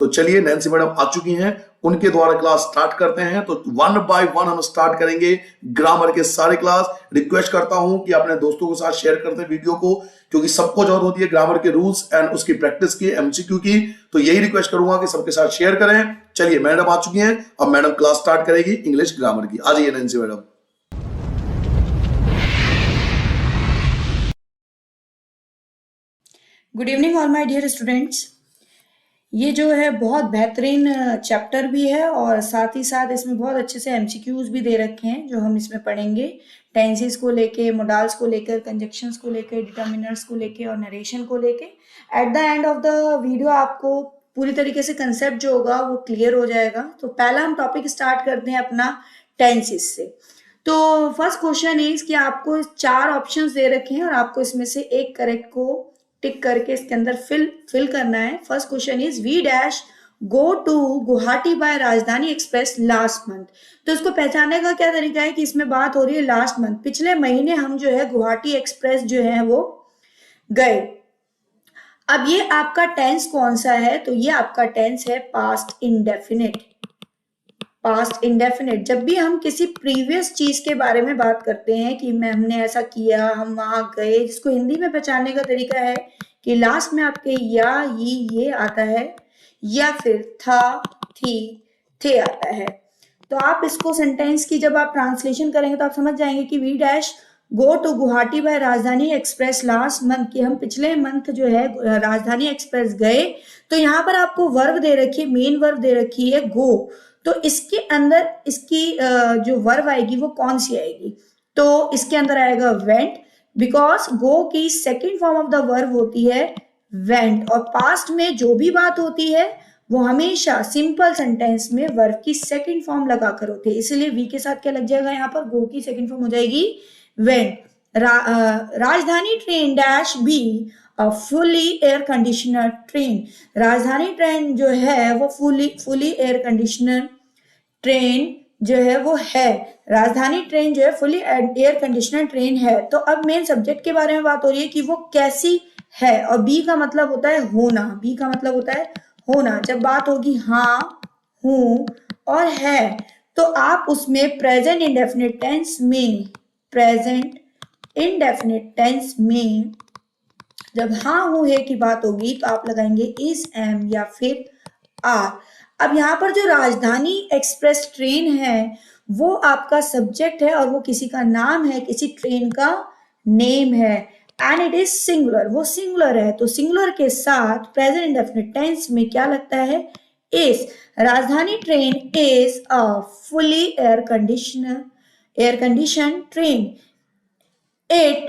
तो चलिए Nancy madam आ चुकी हैं, उनके द्वारा क्लास स्टार्ट करते हैं। तो वन बाय वन हम स्टार्ट करेंगे ग्रामर के सारे क्लास। रिक्वेस्ट करता हूं कि अपने दोस्तों के साथ शेयर करते हैं वीडियो को, क्योंकि सबको जरूरत होती है ग्रामर के रूल्स एंड उसकी प्रैक्टिस की, एमसीक्यू की। तो यही रिक्वेस्ट करूंगा कि सबके साथ शेयर करें। चलिए मैडम आ चुकी हैं, अब मैडम क्लास स्टार्ट करेगी इंग्लिश ग्रामर की। आ जाइए Nancy madam. Good evening all my dear students. ये जो है बहुत बेहतरीन चैप्टर भी है और साथ ही साथ इसमें बहुत अच्छे से एमसीक्यूज भी दे रखे हैं जो हम इसमें पढ़ेंगे। टेंसेस को लेके, मोडाल्स को लेकर, कंजक्शंस को लेकर, डिटर्मिनर्स को लेके और नरेशन को लेके। At the end of the video आपको पूरी तरीके से कंसेप्ट जो होगा वो क्लियर हो जाएगा। तो पहला हम टॉपिक स्टार्ट करते हैं अपना टेंसेस से। तो फर्स्ट क्वेश्चन इज कि आपको 4 ऑप्शंस दे रखे हैं और आपको इसमें से एक करेक्ट को टिक करके इसके अंदर फिल करना है। First question is we dash go to Guwahati by Rajdhani express last month. तो इसको पहचानने का क्या तरीका है कि इसमें बात हो रही है लास्ट मंथ, पिछले महीने हम जो है गुवाहाटी एक्सप्रेस जो है वो गए। अब ये आपका टेंस कौन सा है? तो ये आपका टेंस है पास्ट इंडेफिनिट। पास्ट इंडेफिनिट, जब भी हम किसी प्रीवियस चीज के बारे में बात करते हैं कि मैं हमने ऐसा किया, हम वहां गए, जिसको हिंदी में पहचानने का तरीका है कि लास्ट में आपके या ये आता है या फिर था, थी, थे आता है। तो आप इसको सेंटेंस की जब आप ट्रांसलेशन करेंगे तो आप समझ जाएंगे कि we dash go to Guwahati by Rajdhani express last month, कि हम पिछले मंथ जो है राजधानी एक्सप्रेस गए। तो यहाँ पर आपको वर्ब दे रखी है, मेन वर्ब दे रखी है गो। तो इसके अंदर इसकी जो वर्ब आएगी वो कौन सी आएगी? तो इसके अंदर आएगा वेंट, बिकॉज गो की second form of the verb होती है वेंट। और पास्ट में जो भी बात होती है वो हमेशा सिंपल सेंटेंस में वर्ब की सेकेंड फॉर्म लगाकर होती है, इसलिए वी के साथ क्या लग जाएगा यहाँ पर? गो की सेकेंड फॉर्म हो जाएगी वेंट। राजधानी train dash be fully air conditioner train. राजधानी ट्रेन जो है वो फुली एयर कंडीशनर ट्रेन जो है वो है। राजधानी ट्रेन जो है फुली एयर कंडीशनर ट्रेन है। तो अब मेन सब्जेक्ट के बारे में बात हो रही है कि वो कैसी है, और बी का मतलब होता है होना। बी का मतलब होता है होना। जब बात होगी हाँ, हूं और है, तो आप उसमें प्रेजेंट इंडेफिनिट टेंस में, प्रेजेंट इंडेफिनिट टेंस में जब हाँ हूं है की बात होगी तो आप लगाएंगे इज, एम या फिर आर। अब यहाँ पर जो राजधानी एक्सप्रेस ट्रेन है वो आपका सब्जेक्ट है और वो किसी का नाम है, किसी ट्रेन का नेम है, एंड इट इज सिंगुलर। वो सिंगुलर है, तो सिंगुलर के साथ प्रेजेंट इंडेफिनिट टेंस में क्या लगता है? इज। राजधानी train is a fully air condition train. It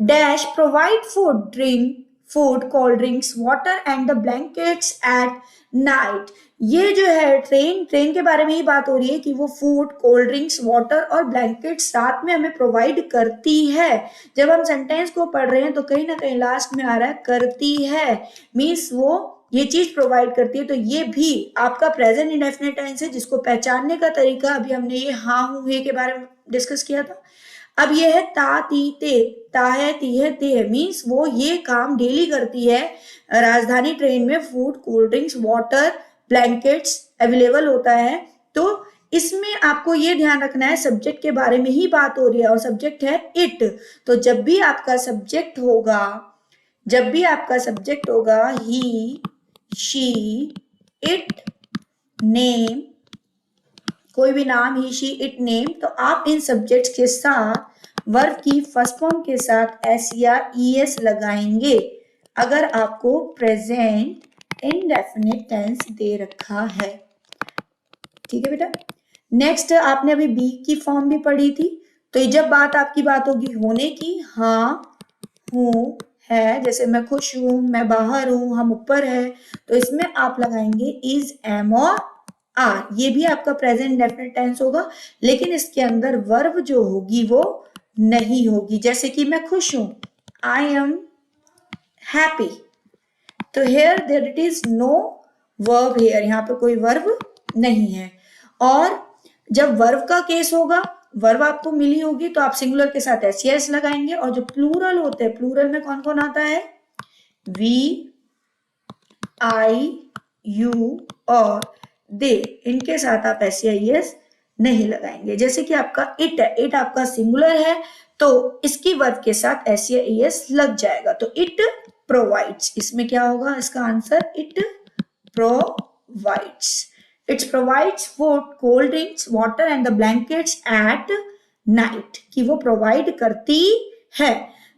dash provide food, cold drinks, water and the blankets at night। ये जो है ट्रेन के बारे में ही बात हो रही है कि वो फूड, कोल्ड ड्रिंक्स, वाटर और ब्लैंकेट्स रात में हमें प्रोवाइड करती है। जब हम सेंटेंस को पढ़ रहे हैं तो कहीं ना कहीं लास्ट में आ रहा है करती है, मीन्स वो ये चीज प्रोवाइड करती है। तो ये भी आपका प्रेजेंट इंडेफिनिट टेंस है, जिसको पहचानने का तरीका अभी हमने ये हाँ हूं है के बारे में डिस्कस किया था। अब ये है ता, ती, ते। ता है, ती है, ते है, मीन्स वो ये काम डेली करती है। राजधानी ट्रेन में food, cold drinks, water, blankets available होता है। तो इसमें आपको ये ध्यान रखना है सब्जेक्ट के बारे में ही बात हो रही है और सब्जेक्ट है इट। तो जब भी आपका सब्जेक्ट होगा ही, शी, इट, नेम, कोई भी नाम, ही, शी, इट, नेम, तो आप इन सब्जेक्ट्स के साथ वर्ब की फर्स्ट फॉर्म के साथ एस या ईएस लगाएंगे अगर आपको प्रेजेंट इंडेफिनिट टेंस दे रखा है। ठीक है बेटा। नेक्स्ट आपने अभी बी की फॉर्म भी पढ़ी थी। तो जब आपकी बात होगी होने की, हाँ, हूँ, है, जैसे मैं खुश हूं, मैं बाहर हूं, हम ऊपर है, तो इसमें आप लगाएंगे इज, एम और आर। ये भी आपका प्रेजेंट इंडेफिनिट टेंस होगा, लेकिन इसके अंदर वर्ब जो होगी वो नहीं होगी। जैसे कि मैं खुश हूं, आई एम हैप्पी, तो here there it is no verb here, यहाँ पर कोई वर्ब नहीं है। और जब वर्ब का केस होगा, वर्ब आपको मिली होगी तो आप सिंगुलर के साथ एस लगाएंगे। और जो प्लूरल होते हैं, प्लूरल में कौन कौन आता है? वी, आई, यू और दे, इनके साथ आप SEIS नहीं लगाएंगे। जैसे कि आपका इट है, इट आपका सिंगुलर है तो इसकी वर्ब के साथ SEIS लग जाएगा, तो इट प्रोवाइड्स, इसमें क्या होगा इसका answer, it provides. It provides food, cold drinks, water and the blankets at night, कि वो provide करती है।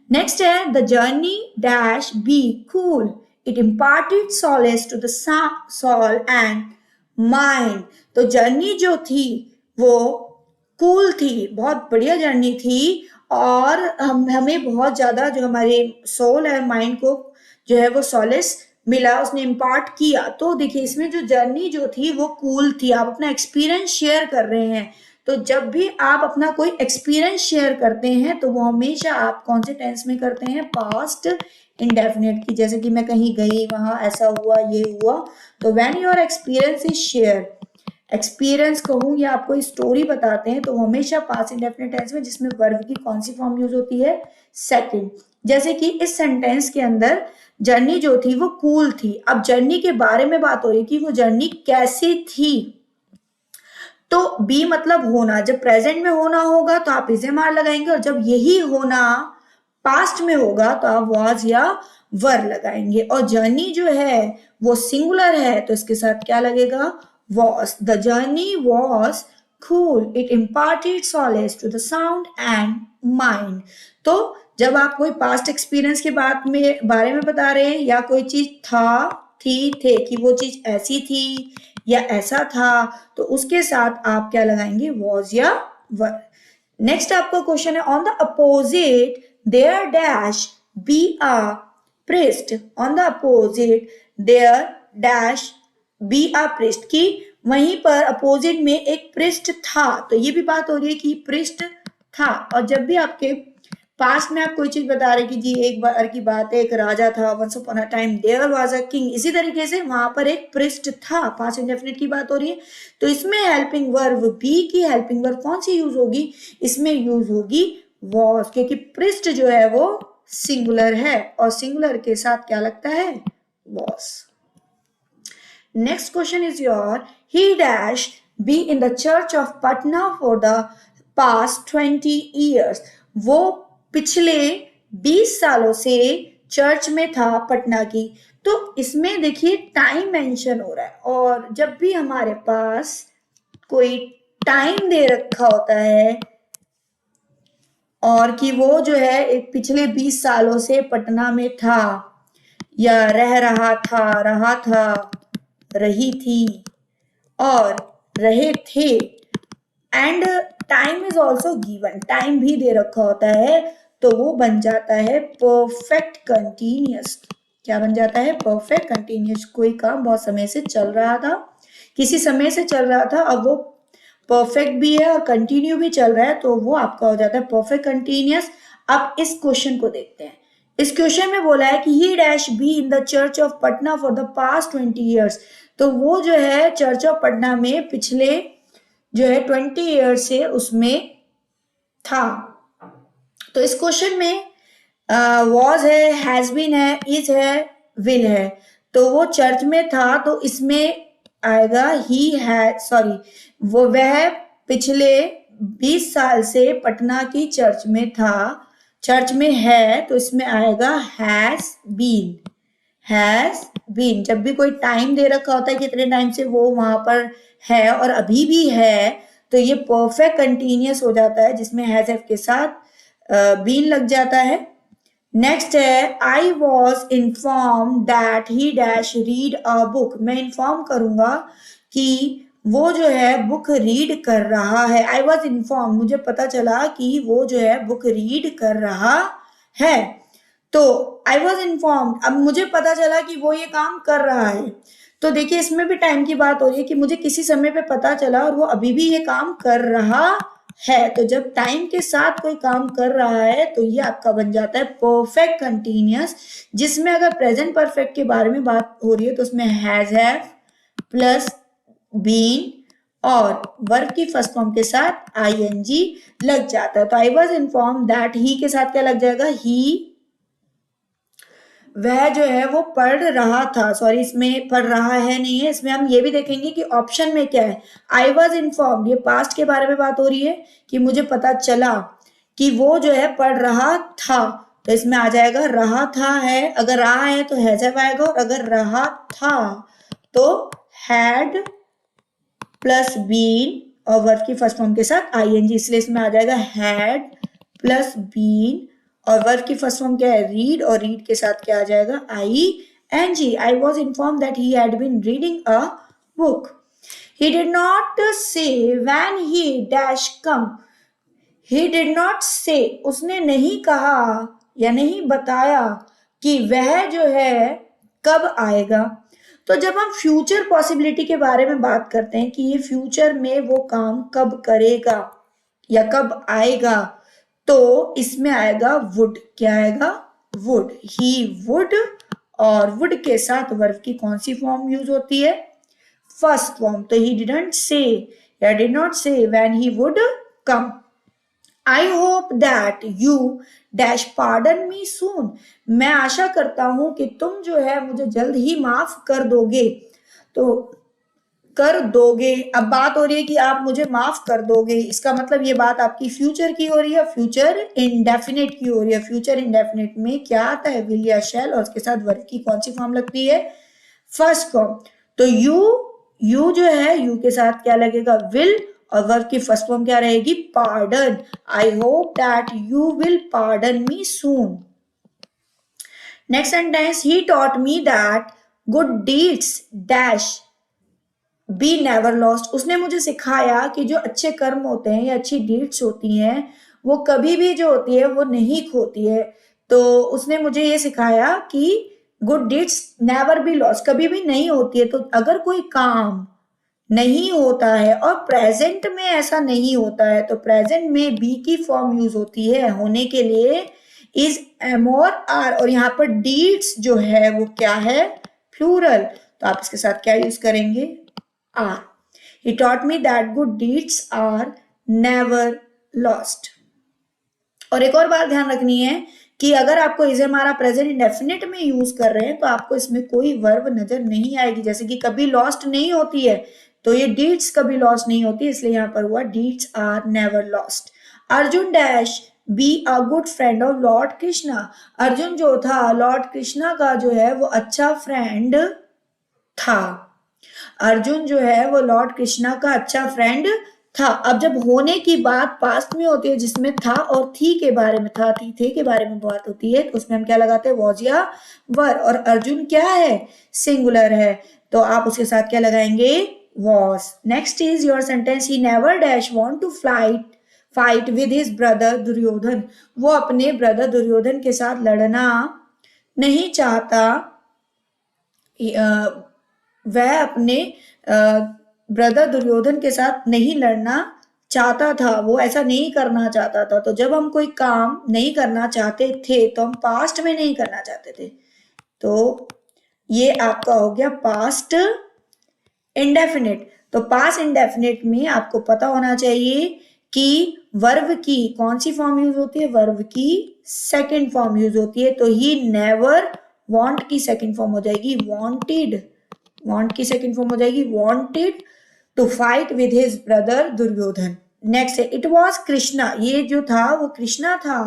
Next है the journey dash be cool. It imparted solace to the soul and mind. तो जर्नी जो थी वो कूल थी, बहुत बढ़िया जर्नी थी और हमें बहुत ज्यादा जो हमारे सोल है, माइंड को जो है वो सॉलेस मिला, उसने इम्पार्ट किया। तो देखिए इसमें जो जर्नी जो थी वो कूल थी, आप अपना एक्सपीरियंस शेयर कर रहे हैं। तो जब भी आप अपना कोई एक्सपीरियंस शेयर करते हैं तो वो हमेशा आप कौन से टेंस में करते हैं, पास्ट इंडेफिनिट की। जैसे कि मैं कहीं गई, वहां ऐसा हुआ, ये हुआ, तो when your experience is share, experience कहूँ या आपको स्टोरी बताते हैं तो वो हमेशा पास्ट इंडेफिनिट टेंस में, जिसमें वर्ब की कौन सी फॉर्म यूज होती है, सेकंड। जैसे कि इस सेंटेंस के अंदर जर्नी जो थी वो कूल थी। अब जर्नी के बारे में बात हो रही कि वो जर्नी कैसी थी, तो बी मतलब होना, जब प्रेजेंट में होना होगा तो आप इसे मार लगाएंगे और जब यही होना पास्ट में होगा तो आप वाज या वर लगाएंगे। और जर्नी जो है वो सिंगुलर है तो इसके साथ क्या लगेगा, was. The journey was cool. It imparted solace to the sound and mind. तो जब आप कोई पास्ट एक्सपीरियंस के बारे में बता रहे हैं या कोई चीज था, थी, थे, कि वो चीज ऐसी थी या ऐसा था, तो उसके साथ आप क्या लगाएंगे, was या were. नेक्स्ट आपका क्वेश्चन है, on the opposite there dash be a priest, on the opposite there dash be a priest, की वहीं पर अपोजिट में एक पृष्ठ था। तो ये भी बात हो रही है कि पृष्ठ था। और जब भी आपके पास्ट में आप कोई चीज बता रहे कि जी एक बार की बात है, एक राजा था, once upon a time there was a king, इसी तरीके से वहां पर एक पृष्ठ था, पास्ट इंडेफिनिट की बात हो रही है। तो इसमें हेल्पिंग वर्ब बी की हेल्पिंग वर्ब कौन सी यूज होगी, इसमें यूज होगी वॉज, क्योंकि पृष्ठ जो है वो सिंगुलर है और सिंगुलर के साथ क्या लगता है, was. Next question is your, he dash be in the church of Patna for the past 20 years. वो पिछले 20 सालों से चर्च में था पटना की। तो इसमें देखिए टाइम मेंशन हो रहा है और जब भी हमारे पास कोई टाइम दे रखा होता है और कि वो जो है एक पिछले 20 सालों से पटना में था या रह रहा था, रही थी और रहे थे, and time is also given, time भी दे रखा होता है, तो वो बन जाता है परफेक्ट कंटिन्यूअस। क्या बन जाता है, परफेक्ट कंटिन्यूअस। कोई काम बहुत समय से चल रहा था, किसी समय से चल रहा था, अब वो परफेक्ट भी है और कंटिन्यू भी चल रहा है, तो वो आपका हो जाता है परफेक्ट कंटिन्यूअस। अब इस क्वेश्चन को देखते हैं। इस क्वेश्चन में बोला है कि ही dash be in the church of Patna for the past 20 years. तो वो जो है चर्च ऑफ पटना में पिछले जो है 20 ईयर्स से उसमें था। तो इस क्वेश्चन में वॉज है, हैज बीन है, इज है, विल है। तो वो चर्च में था तो इसमें आएगा ही है, सॉरी वो वह पिछले 20 साल से पटना की चर्च में था, चर्च में है, तो इसमें आएगा हैज बीन। हैज बीन, जब भी कोई टाइम दे रखा होता है कितने टाइम से वो वहां पर है और अभी भी है, तो ये परफेक्ट कंटिन्यूअस हो जाता है जिसमें हैज एफ के साथ बीन लग जाता है। नेक्स्ट है, आई was inform that he dash read a book. मैं इन्फॉर्म करूंगा कि वो जो है बुक रीड कर रहा है। आई वॉज इन्फॉर्म, मुझे पता चला कि वो जो है बुक रीड कर रहा है। तो आई वॉज इन्फॉर्म्ड, अब मुझे पता चला कि वो ये काम कर रहा है। तो देखिए इसमें भी टाइम की बात हो रही है कि मुझे किसी समय पे पता चला और वो अभी भी ये काम कर रहा है। तो जब टाइम के साथ कोई काम कर रहा है तो ये आपका बन जाता है परफेक्ट कंटिन्यूअस, जिसमें अगर प्रेजेंट परफेक्ट के बारे में बात हो रही है तो उसमें हैज हैव प्लस बीन और वर्ब की फर्स्ट फॉर्म के साथ आईएनजी लग जाता है। तो आई वॉज इन्फॉर्म दैट ही के साथ क्या लग जाएगा, ही वह जो है वो पढ़ रहा था, सॉरी इसमें पढ़ रहा है नहीं है, इसमें हम ये भी देखेंगे कि ऑप्शन में क्या है। आई वॉज इन्फॉर्म्ड, ये पास्ट के बारे में बात हो रही है कि मुझे पता चला कि वो जो है पढ़ रहा था, तो इसमें आ जाएगा रहा था है, अगर रहा है तो हैज हैव आएगा, और अगर रहा था तो हैड प्लस बीन और वर्ब की फर्स्ट फॉर्म के साथ आईएनजी, इसलिए इसमें आ जाएगा हैड प्लस बीन और वर्ब की फर्स्ट फॉर्म क्या है रीड, और रीड के साथ क्या आ जाएगा ING. I was inform that he had been reading a book. He did not say when he dash come, he did not say उसने नहीं कहा या नहीं बताया कि वह जो है कब आएगा। तो जब हम फ्यूचर पॉसिबिलिटी के बारे में बात करते हैं कि ये फ्यूचर में वो काम कब करेगा या कब आएगा, तो इसमें आएगा वुड, क्या आएगा वुड, ही वुड, और वुड के साथ वर्ब की कौन सी फॉर्म यूज होती है फर्स्ट फॉर्म, तो ही डिडंट से या did not say when he would come. I hope that you dash pardon me soon, मैं आशा करता हूं कि तुम जो है मुझे जल्द ही माफ कर दोगे, तो कर दोगे, अब बात हो रही है कि आप मुझे माफ कर दोगे, इसका मतलब ये बात आपकी फ्यूचर की हो रही है, फ्यूचर इंडेफिनिट की हो रही है। फ्यूचर इंडेफिनिट में क्या आता है विल या शैल, और उसके साथ वर्ब की कौन सी फॉर्म लगती है फर्स्ट फॉर्म, तो यू जो है यू के साथ क्या लगेगा विल, और वर्ब की फर्स्ट फॉर्म क्या रहेगी pardon. I hope that you will pardon me soon. Next sentence, he taught me that good deeds dash be never lost, उसने मुझे सिखाया कि जो अच्छे कर्म होते हैं या अच्छी डीड्स होती हैं वो कभी भी जो होती है वो नहीं खोती है, तो उसने मुझे ये सिखाया कि good deeds never be lost, कभी भी नहीं होती है। तो अगर कोई काम नहीं होता है और प्रेजेंट में ऐसा नहीं होता है, तो प्रेजेंट में बी की फॉर्म यूज होती है होने के लिए इज, एम और आर, और यहाँ पर डीड्स जो है वो क्या है प्लूरल, तो आप इसके साथ क्या यूज करेंगे are. He taught me that good deeds are never lost. और एक और बात ध्यान रखनी है कि अगर आपको इज हमारा प्रेजेंट इंडेफिनिट में यूज कर रहे हैं तो आपको इसमें कोई वर्ब नजर नहीं आएगी, जैसे कि कभी लॉस्ट नहीं होती है, तो ये डीड्स कभी लॉस्ट नहीं होती, इसलिए यहाँ पर हुआ deeds are never lost. Arjun dash be a good friend of lord Krishna, Arjun जो था लॉर्ड कृष्णा का जो है वो अच्छा फ्रेंड था, अर्जुन जो है वो लॉर्ड कृष्णा का अच्छा फ्रेंड था। अब जब होने की बात पास्ट में होती है जिसमें था और थी के बारे में, था थी थे के बारे में बात होती है, तो उसमें हम क्या लगाते हैं वॉज या वर, और अर्जुन क्या है सिंगुलर है, तो आप उसके साथ क्या लगाएंगे was. Next is your sentence, he never dash want to fight with his brother Duryodhan, वो अपने ब्रदर दुर्योधन के साथ लड़ना नहीं चाहता, वह अपने ब्रदर दुर्योधन के साथ नहीं लड़ना चाहता था, वो ऐसा नहीं करना चाहता था। तो जब हम कोई काम नहीं करना चाहते थे तो हम पास्ट में नहीं करना चाहते थे, तो ये आपका हो गया पास्ट इंडेफिनिट। तो पास्ट इंडेफिनिट में आपको पता होना चाहिए कि वर्ब की कौन सी फॉर्म यूज होती है, वर्ब की सेकंड फॉर्म यूज होती है, तो ही नेवर वांट की सेकंड फॉर्म हो जाएगी वांटेड, वांट की सेकंड फॉर्म हो जाएगी wanted to fight with his brother Duryodhan. Next है इट वाज कृष्णा, ये जो था वो कृष्णा था,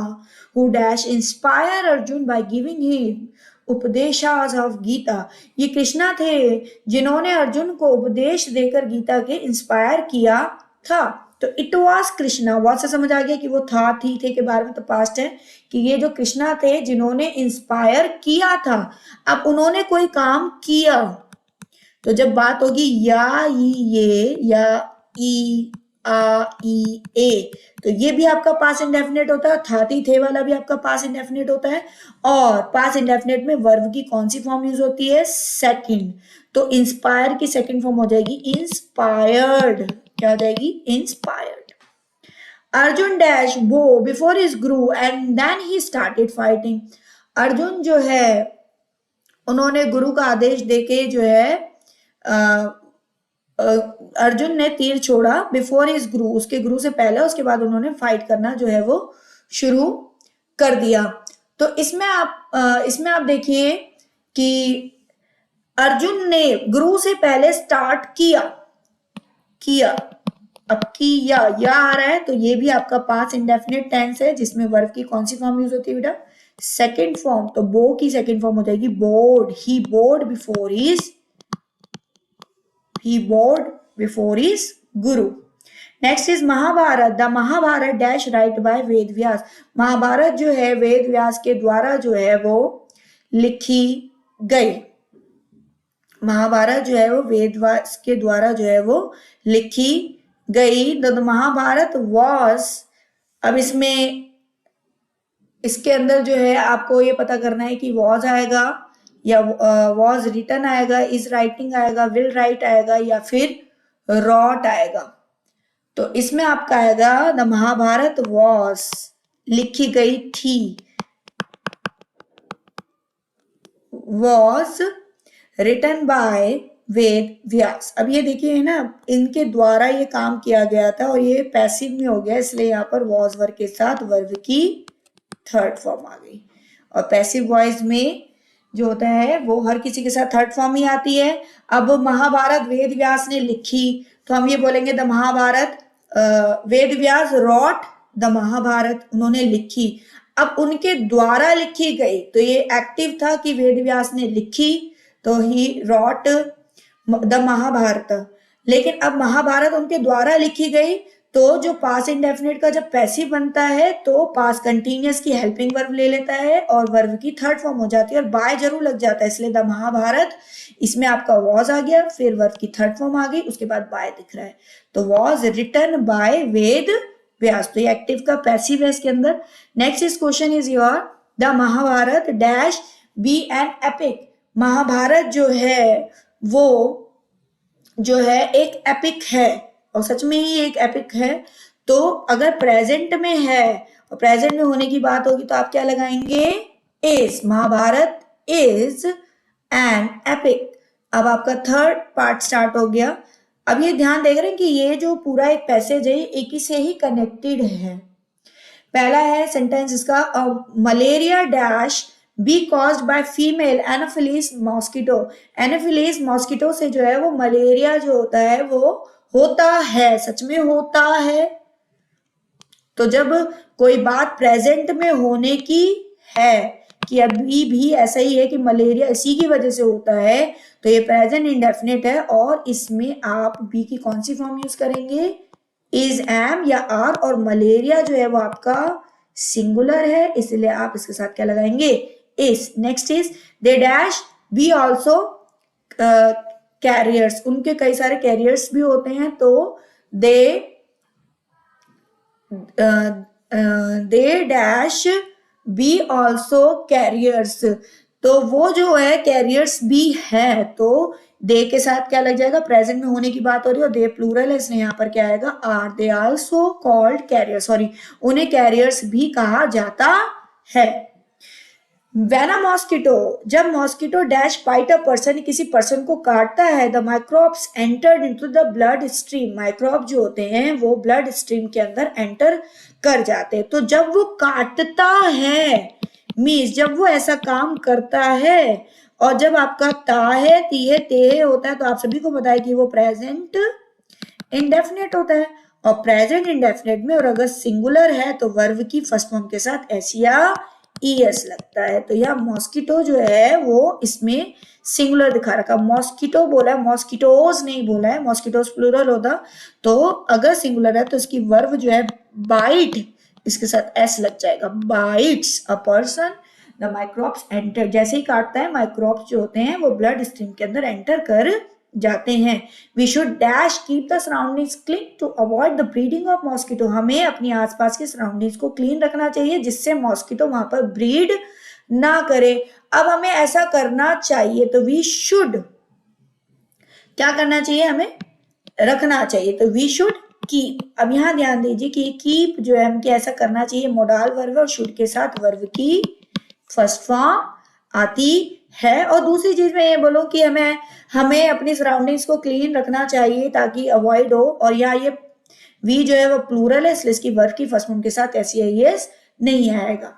who dash inspire Arjun by giving him उपदेशास ऑफ गीता, ये कृष्णा थे जिन्होंने अर्जुन को उपदेश देकर गीता के इंस्पायर किया था। तो इट वाज कृष्णा, वॉट से समझ आ गया कि वो था थी थे के बारे में, तो पास्ट है कि ये जो कृष्णा थे जिन्होंने इंस्पायर किया था। अब उन्होंने कोई काम किया, तो जब बात होगी या ये या ई आ ई ए, तो ये भी आपका पास्ट इंडेफिनिट होता है, था थी थे वाला भी आपका पास्ट इंडेफिनिट होता है, और पास्ट इंडेफिनिट में वर्ब की कौन सी फॉर्म यूज होती है सेकंड, तो इंस्पायर की सेकंड फॉर्म हो जाएगी इंस्पायर्ड, क्या हो जाएगी inspired. Arjun dash bow before his guru and then he started fighting, Arjun जो है उन्होंने गुरु का आदेश देके जो है अर्जुन ने तीर छोड़ा बिफोर हिज गुरु, उसके गुरु से पहले, उसके बाद उन्होंने फाइट करना जो है वो शुरू कर दिया। तो इसमें आप देखिए कि अर्जुन ने गुरु से पहले स्टार्ट किया। अब किया या आ रहा है तो ये भी आपका पास्ट इंडेफिनिट टेंस है, जिसमें वर्ब की कौन सी फॉर्म यूज होती है बेटा? Second form. तो बो की सेकंड फॉर्म हो जाएगी bowed. He bowed before his guru. Next is Mahabharata. The Mahabharat dash write by Ved Vyas. Mahabharata जो है वेद व्यास के द्वारा जो है वो लिखी गई। महाभारत जो है वो वेद व्यास के द्वारा जो है वो लिखी गई। द महाभारत वॉज, अब इसके अंदर जो है आपको ये पता करना है कि वॉज आएगा या वॉज रिटन आएगा, इज राइटिंग आएगा, विल राइट आएगा या फिर रॉट आएगा। तो इसमें आपका आएगा द महाभारत वॉज, लिखी गई थी, वॉज रिटन बाय वेद व्यास। अब ये देखिए है ना, इनके द्वारा ये काम किया गया था और ये पैसिव में हो गया, इसलिए यहाँ पर वॉज वर्ब के साथ वर्ब की थर्ड फॉर्म आ गई। और पैसिव वॉइस में जो होता है वो हर किसी के साथ थर्ड फॉर्म ही आती है। अब महाभारत वेद व्यास ने लिखी तो हम ये बोलेंगे the Mahabharat Ved Vyas wrote the Mahabharat, उन्होंने लिखी। अब उनके द्वारा लिखी गई तो ये एक्टिव था कि वेद व्यास ने लिखी, तो ही रॉट द महाभारत। लेकिन अब महाभारत उनके द्वारा लिखी गई तो जो पास्ट इंडेफिनिट का जब पैसिव बनता है तो पास्ट कंटिन्यूअस की हेल्पिंग वर्ब ले लेता है और वर्ब की थर्ड फॉर्म हो जाती है और बाय जरूर लग जाता है, इसलिए द महाभारत इसमें आपका वॉज आ गया, फिर वर्ब की थर्ड फॉर्म आ गई, उसके बाद बाय दिख रहा है। तो was written by Ved Vyas, तो ये एक्टिव का पैसिव है इसके अंदर। Next is question is your the Mahabharat dash be an epic. Mahabharat जो है वो जो है एक एपिक है और सच में ही एक एपिक है। तो अगर प्रेजेंट में है और प्रेजेंट में होने की बात होगी तो आप क्या लगाएंगे? Is. Mahabharat is an epic. अब आपका थर्ड पार्ट स्टार्ट हो गया। अब ये ध्यान देख रहे हैं कि ये जो पूरा एक पैसेज है एक ही से ही कनेक्टेड है। पहला है सेंटेंस इसका, malaria dash B caused by female anopheles mosquito. Anopheles mosquito से जो है वो मलेरिया जो होता है वो होता है, सच में होता है। तो जब कोई बात प्रेजेंट में होने की है कि अभी भी ऐसा ही है कि मलेरिया इसी की वजह से होता है, तो ये प्रेजेंट इंडेफिनिट है और इसमें आप बी की कौन सी फॉर्म यूज करेंगे? इज, एम या आर। और मलेरिया जो है वो आपका सिंगुलर है, इसलिए आप इसके साथ क्या लगाएंगे? Is. Next is they dash be also carriers. उनके कई सारे कैरियर्स भी होते हैं, तो they dash be also carriers. तो वो जो है कैरियर्स भी है, तो दे के साथ क्या लग जाएगा? प्रेजेंट में होने की बात हो रही है और दे प्लूरल है, इसलिए यहाँ पर क्या आएगा? Are. They also called carrier, sorry उन्हें कैरियर्स भी कहा जाता है। When a mosquito, जब mosquito dash bite a person, किसी पर्सन को काटता है, the microbes entered into the blood stream. Microbe जो होते हैं वो ब्लड स्ट्रीम के अंदर एंटर कर जाते हैं। तो जब वो काटता है मीन्स जब वो ऐसा काम करता है, और जब आपका ता है, तीहे, ते होता है, तो आप सभी को पता है कि वो प्रेजेंट इंडेफिनिट होता है। और प्रेजेंट इंडेफिनिट में और अगर सिंगुलर है तो वर्ब की फर्स्ट फॉर्म के साथ एस या ईएस लगता है। तो यह मॉस्किटो जो है वो इसमें सिंगुलर दिखा रखा, मॉस्किटो बोला है, मॉस्किटोज नहीं बोला है। मॉस्किटोज प्लूरल होता, तो अगर सिंगुलर है तो इसकी वर्ब जो है बाइट, इसके साथ एस लग जाएगा। Bytes a person the microbes enter, जैसे ही काटता है माइक्रोब्स जो होते हैं वो ब्लड स्ट्रीम के अंदर एंटर कर जाते हैं। We should dash keep the surroundings clean to avoid the breeding of mosquito. हमें अपनी आसपास के सराउंडिंग्स को क्लीन रखना चाहिए जिससे मॉस्किटो वहां पर ब्रीड ना करे। अब हमें ऐसा करना चाहिए, तो वी शुड क्या करना चाहिए? हमें रखना चाहिए, तो वी शुड कीप। अब यहाँ ध्यान दीजिए कि कीप जो है हमको ऐसा करना चाहिए, मोडाल वर्ब और शुड के साथ वर्ब की फर्स्ट फॉर्म आती है। और दूसरी चीज मैं ये बोलूं कि हमें अपनी सराउंडिंग्स को क्लीन रखना चाहिए ताकि अवॉइड हो, और यहाँ ये वी जो है वो प्लूरल है, इसलिए इसकी वर्ब की फर्स्ट फॉर्म के साथ एस नहीं आएगा।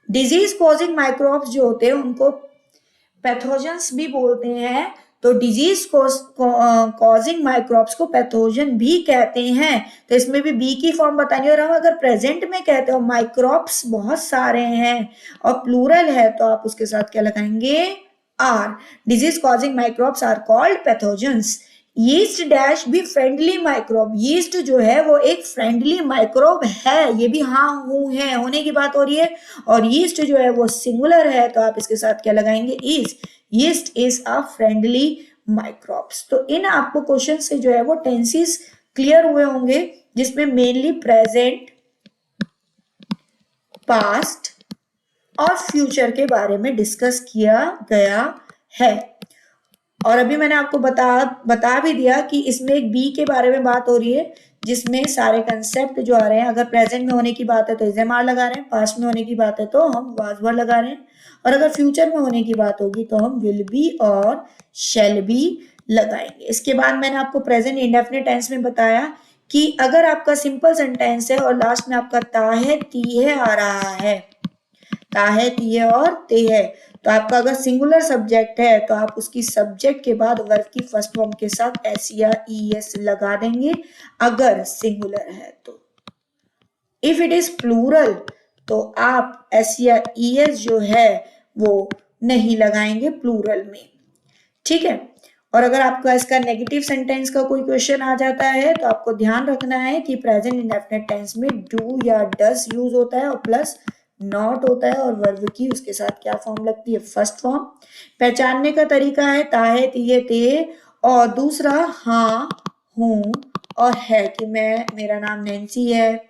डिजीज कॉजिंग माइक्रोब्स जो होते हैं उनको पैथोजेंस भी बोलते हैं। तो डिजीज कॉजिंग माइक्रोब्स को पैथोजन भी कहते हैं। तो इसमें भी बी की फॉर्म बतानी, और हम अगर प्रेजेंट में कहते हो माइक्रोब्स बहुत सारे हैं और प्लूरल है तो आप उसके साथ क्या लगाएंगे, are. Disease causing microbes are called pathogens. Yeast dash भी फ्रेंडली माइक्रोब, यीस्ट जो है वो एक फ्रेंडली माइक्रोब है, ये भी हाँ हूँ है होने की बात हो रही है, और यीस्ट जो है वो सिंगुलर है तो आप इसके साथ क्या लगाएंगे, is. Yeast is a friendly microbes. तो इन आपको क्वेश्चन से जो है वो टेंसेस क्लियर हुए होंगे, जिसमें मेनली प्रेजेंट, पास्ट और फ्यूचर के बारे में डिस्कस किया गया है। और अभी मैंने आपको बता भी दिया कि इसमें एक बी के बारे में बात हो रही है, जिसमें सारे कंसेप्ट जो आ रहे हैं, अगर प्रेजेंट में होने की बात है तो इज एम आर लगा रहे हैं, पास्ट में होने की बात है तो हम वाज वर लगा रहे हैं, और अगर फ्यूचर में होने की बात होगी तो हम विल बी और शैल बी लगाएंगे। इसके बाद मैंने आपको प्रेजेंट इंडेफिनिट टेंस में बताया कि अगर आपका सिंपल सेंटेंस है और लास्ट में आपका ता है ती है आ रहा है, ता है ती है और ते है, तो आपका अगर सिंगुलर सब्जेक्ट है तो आप उसकी सब्जेक्ट के बाद वर्ब की फर्स्ट फॉर्म के साथ एस या ई एस लगा देंगे अगर सिंगुलर है तो। इफ इट इज प्लूरल तो आप एस या ई एस जो है वो नहीं लगाएंगे प्लूरल में, ठीक है। और अगर आपका इसका नेगेटिव सेंटेंस का कोई क्वेश्चन आ जाता है तो आपको ध्यान रखना है कि प्रेजेंट इंडेफिनिट टेंस में डू या डज यूज होता है और प्लस नॉट होता है, और वर्ब की उसके साथ क्या फॉर्म लगती है, फर्स्ट फॉर्म। पहचानने का तरीका है ताहे तिये ते, और दूसरा हाँ हूँ और है कि मेरा नाम नैन्सी है,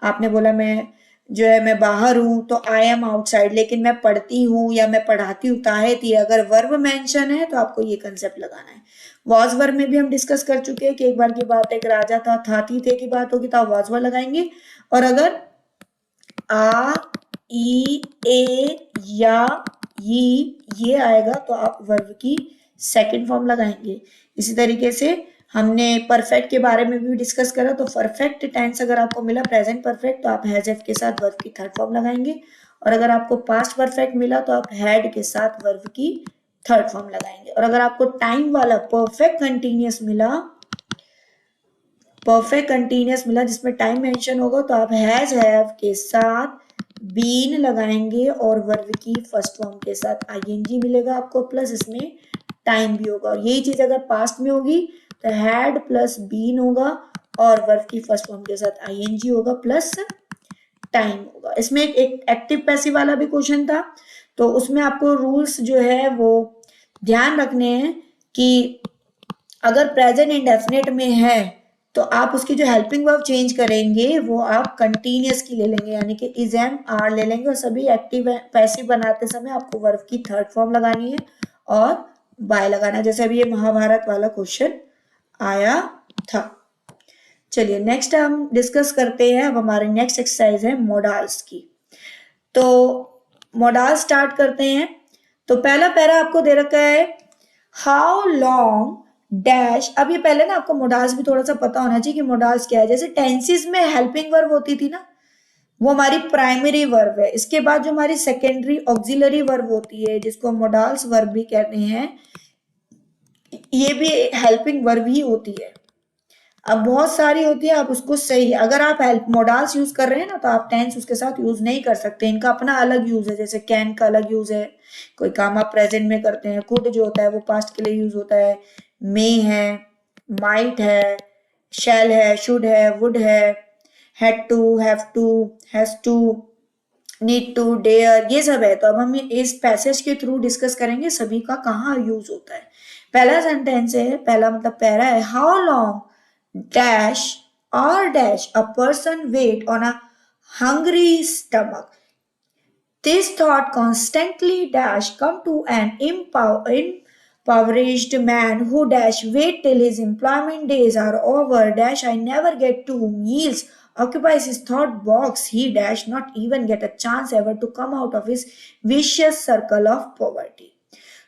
आपने बोला मैं जो है मैं बाहर हूँ तो आई एम आउटसाइड, लेकिन मैं पढ़ती हूँ या मैं पढ़ाती हूँ ताहे तिये, अगर वर्ब मेंशन है तो आपको ये कंसेप्ट लगाना है। वॉज वर्ब में भी हम डिस्कस कर चुके हैं कि एक बार की बात एक राजा था थी थे की बात होगी तो आप वॉज वर्ब लगाएंगे, और अगर आ ई ए या ये आएगा तो आप वर्ब की सेकंड फॉर्म लगाएंगे। इसी तरीके से हमने परफेक्ट के बारे में भी डिस्कस करा, तो परफेक्ट टेंस अगर आपको मिला प्रेजेंट परफेक्ट तो आप हैज एफ के साथ वर्ब की थर्ड फॉर्म लगाएंगे, और अगर आपको पास्ट परफेक्ट मिला तो आप हैड के साथ वर्ब की थर्ड फॉर्म लगाएंगे, और अगर आपको टाइम वाला परफेक्ट कंटिन्यूअस मिला जिसमें टाइम मेंशन होगा तो आप हैज हैव के साथ बीन लगाएंगे और वर्ब की फर्स्ट फॉर्म के साथ आईएनजी मिलेगा आपको, प्लस इसमें टाइम भी होगा, और यही चीज अगर पास्ट में होगी तो हैड प्लस बीन होगा और वर्ब की फर्स्ट फॉर्म के साथ आईएनजी होगा प्लस टाइम होगा। इसमें एक एक्टिव पैसिव वाला भी क्वेश्चन था, तो उसमें आपको रूल्स जो है वो ध्यान रखने हैं कि अगर प्रेजेंट इंडेफिनिट में है तो आप उसकी जो हेल्पिंग वर्ब चेंज करेंगे वो आप कंटिन्यूअस की ले लेंगे, यानी कि इज एम आर ले लेंगे, और सभी एक्टिव पैसिव बनाते समय आपको वर्ब की थर्ड फॉर्म लगानी है और बाय लगाना है, जैसे अभी ये महाभारत वाला क्वेश्चन आया था। चलिए नेक्स्ट हम डिस्कस करते हैं, अब हमारे नेक्स्ट एक्सरसाइज है मोडाल्स की। तो मोडाल स्टार्ट करते हैं। तो पहला पैरा आपको दे रखा है हाउ लॉन्ग डैश। अब ये पहले ना आपको मोडाल्स भी थोड़ा सा पता होना चाहिए कि मोडाल्स क्या है। जैसे टेंसेस में हेल्पिंग वर्ब होती थी ना, वो हमारी प्राइमरी वर्ब है। इसके बाद जो हमारी सेकेंडरी ऑक्सिलरी वर्ब होती है जिसको मोडाल्स वर्ब भी कहते हैं, ये भी हेल्पिंग वर्ब ही होती है। अब बहुत सारी होती है, आप उसको सही, अगर आप हेल्प मोडाल्स यूज कर रहे हैं ना तो आप टेंस उसके साथ यूज नहीं कर सकते, इनका अपना अलग यूज है। जैसे कैन का अलग यूज है, कोई काम आप प्रेजेंट में करते हैं, कुड जो होता है वो पास्ट के लिए यूज होता है, मे है, माइट है, शैल है, शुड है, वुड है, had to, have to, has to, need to, dare, ये सब है। तो अब हम इस पैसेज के थ्रू डिस्कस करेंगे सभी का कहाँ यूज होता है। पहला सेंटेंस है, पहला मतलब पैरा है, how long dash or dash a person wait on a hungry stomach. This thought constantly dash come to an impoverished man who dash wait till his employment days are over dash I never get to meals occupies his thought box. He dash not even get a chance ever to come out of his vicious circle of poverty.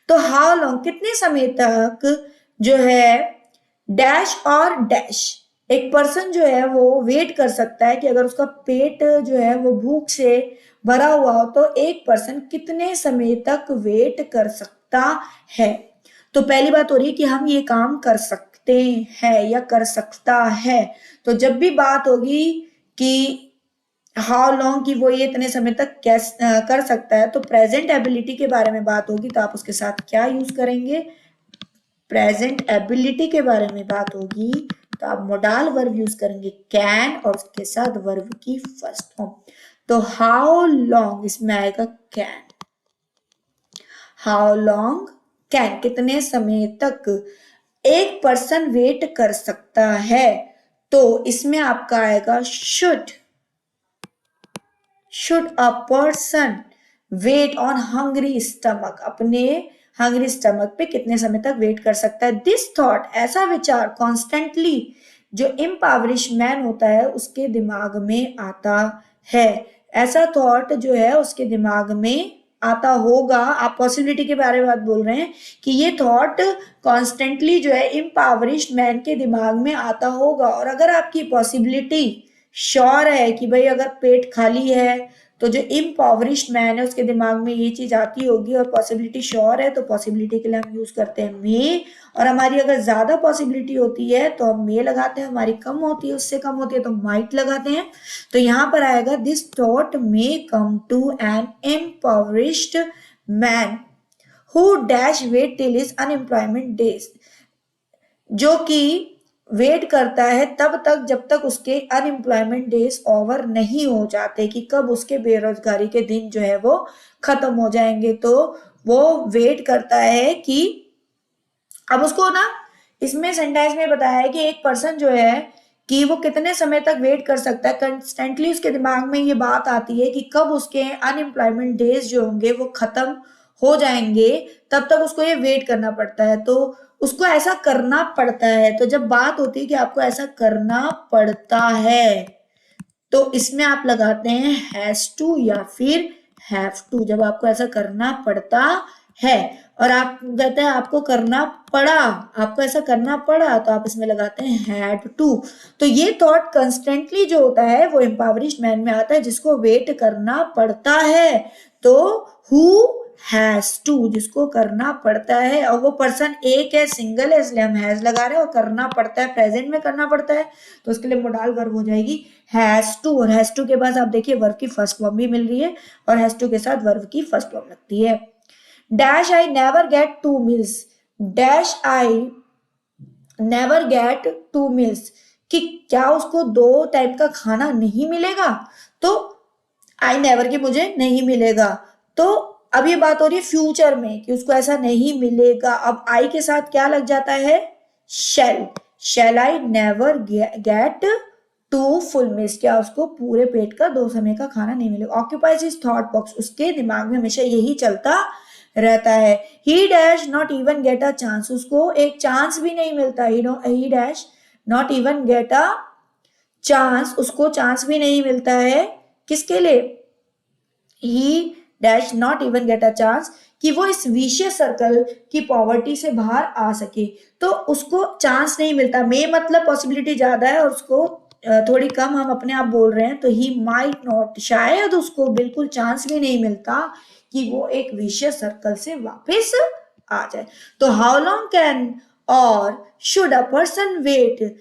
तो how long कितने समय तक जो है dash और dash, एक person जो है वो वेट कर सकता है कि अगर उसका पेट जो है वो भूख से भरा हुआ हो तो एक पर्सन कितने समय तक वेट कर सकता है। तो पहली बात हो रही है कि हम ये काम कर सकते हैं या कर सकता है। तो जब भी बात होगी कि हाउ लॉन्ग की वो ये इतने समय तक कर सकता है, तो प्रेजेंट एबिलिटी के बारे में बात होगी, तो आप उसके साथ क्या यूज करेंगे, प्रेजेंट एबिलिटी के बारे में बात होगी तो आप मोडाल वर्ब यूज करेंगे कैन और उसके साथ वर्ब की फर्स्ट फॉर्म। तो हाउ लॉन्ग इसमें आएगा कैन। हाउ लॉन्ग कैन, कितने समय तक एक पर्सन वेट कर सकता है, तो इसमें आपका आएगा should. Should a person wait on hungry stomach, अपने हंग्री स्टमक पे कितने समय तक वेट कर सकता है। दिस थॉट, ऐसा विचार, कॉन्स्टेंटली जो इम्पावरिश मैन होता है उसके दिमाग में आता है। ऐसा थॉट जो है उसके दिमाग में आता होगा। आप पॉसिबिलिटी के बारे में बात बोल रहे हैं कि ये थॉट कॉन्स्टेंटली जो है इम्पावरिश मैन के दिमाग में आता होगा। और अगर आपकी पॉसिबिलिटी श्योर है कि भाई अगर पेट खाली है तो जो इम्पॉवरिश्ड मैन है उसके दिमाग में ये चीज आती होगी और पॉसिबिलिटी श्योर है, तो पॉसिबिलिटी के लिए हम यूज करते हैं मे। और हमारी अगर ज्यादा पॉसिबिलिटी होती है तो हम मे लगाते हैं, हमारी कम होती है, उससे कम होती है तो माइट लगाते हैं। तो यहाँ पर आएगा this thought may come to an impoverished man who dash wait till his unemployment days, जो कि वेट करता है तब तक जब तक उसके अनएम्प्लॉयमेंट डेज ओवर नहीं हो जाते, कि कब उसके बेरोजगारी के दिन जो है वो खत्म हो जाएंगे। तो वो वेट करता है कि अब उसको ना इसमें सेंटेंस में बताया है कि एक पर्सन जो है कि वो कितने समय तक वेट कर सकता है। कंस्टेंटली उसके दिमाग में ये बात आती है कि कब उसके अनएम्प्लॉयमेंट डेज जो होंगे वो खत्म हो जाएंगे, तब तक उसको ये वेट करना पड़ता है। तो उसको ऐसा करना पड़ता है। तो जब बात होती है कि आपको ऐसा करना पड़ता है तो इसमें आप लगाते हैं हैज टू या फिर हैव टू। जब आपको ऐसा करना पड़ता है और आप कहते हैं आपको करना पड़ा, आपको ऐसा करना पड़ा, तो आप इसमें लगाते हैं हैड टू। तो ये थॉट कंस्टेंटली जो होता है वो एम्पावरिश्ड मैन में आता है जिसको वेट करना पड़ता है। तो हु हैज टू, जिसको करना पड़ता है, और वो पर्सन एक है, सिंगल है, इसलिए हम हैज लगा रहे हैं, और करना पड़ता है प्रेजेंट में करना पड़ता है तो उसके लिए मोडाल वर्ब हो जाएगी हैज टू। और हैज टू के बाद आप देखिए वर्ब की फर्स्ट फॉर्म भी मिल रही है और हैज टू के साथ वर्ब की फर्स्ट फॉर्म लगती है। Dash I never get 2 meals, dash I never get 2 meals, कि क्या उसको 2 टाइम का खाना नहीं मिलेगा। तो आई नेवर की मुझे नहीं मिलेगा, तो अब ये बात हो रही है फ्यूचर में कि उसको ऐसा नहीं मिलेगा। अब आई के साथ क्या लग जाता है, shall I never get 2 full meals, क्या उसको पूरे पेट का 2 समय का खाना नहीं मिलेगा। ऑक्यूपाइज हिज थॉट बॉक्स, उसके दिमाग में हमेशा यही चलता रहता है। ही dash not even get a chance, उसको एक चांस भी नहीं मिलता। ही dash not even get a chance, उसको चांस भी नहीं मिलता है किसके लिए, ही dash not even get a chance, कि वो इस विशियस सर्कल की पॉवर्टी से बाहर आ सके। तो उसको चांस नहीं मिलता, मे मतलब पॉसिबिलिटी ज्यादा है और उसको थोड़ी कम हम अपने आप बोल रहे हैं। तो ही माइट नॉट, शायद उसको बिल्कुल चांस भी नहीं मिलता कि वो एक विशियस सर्कल से वापस आ जाए। तो हाउ लॉन्ग कैन और should a person wait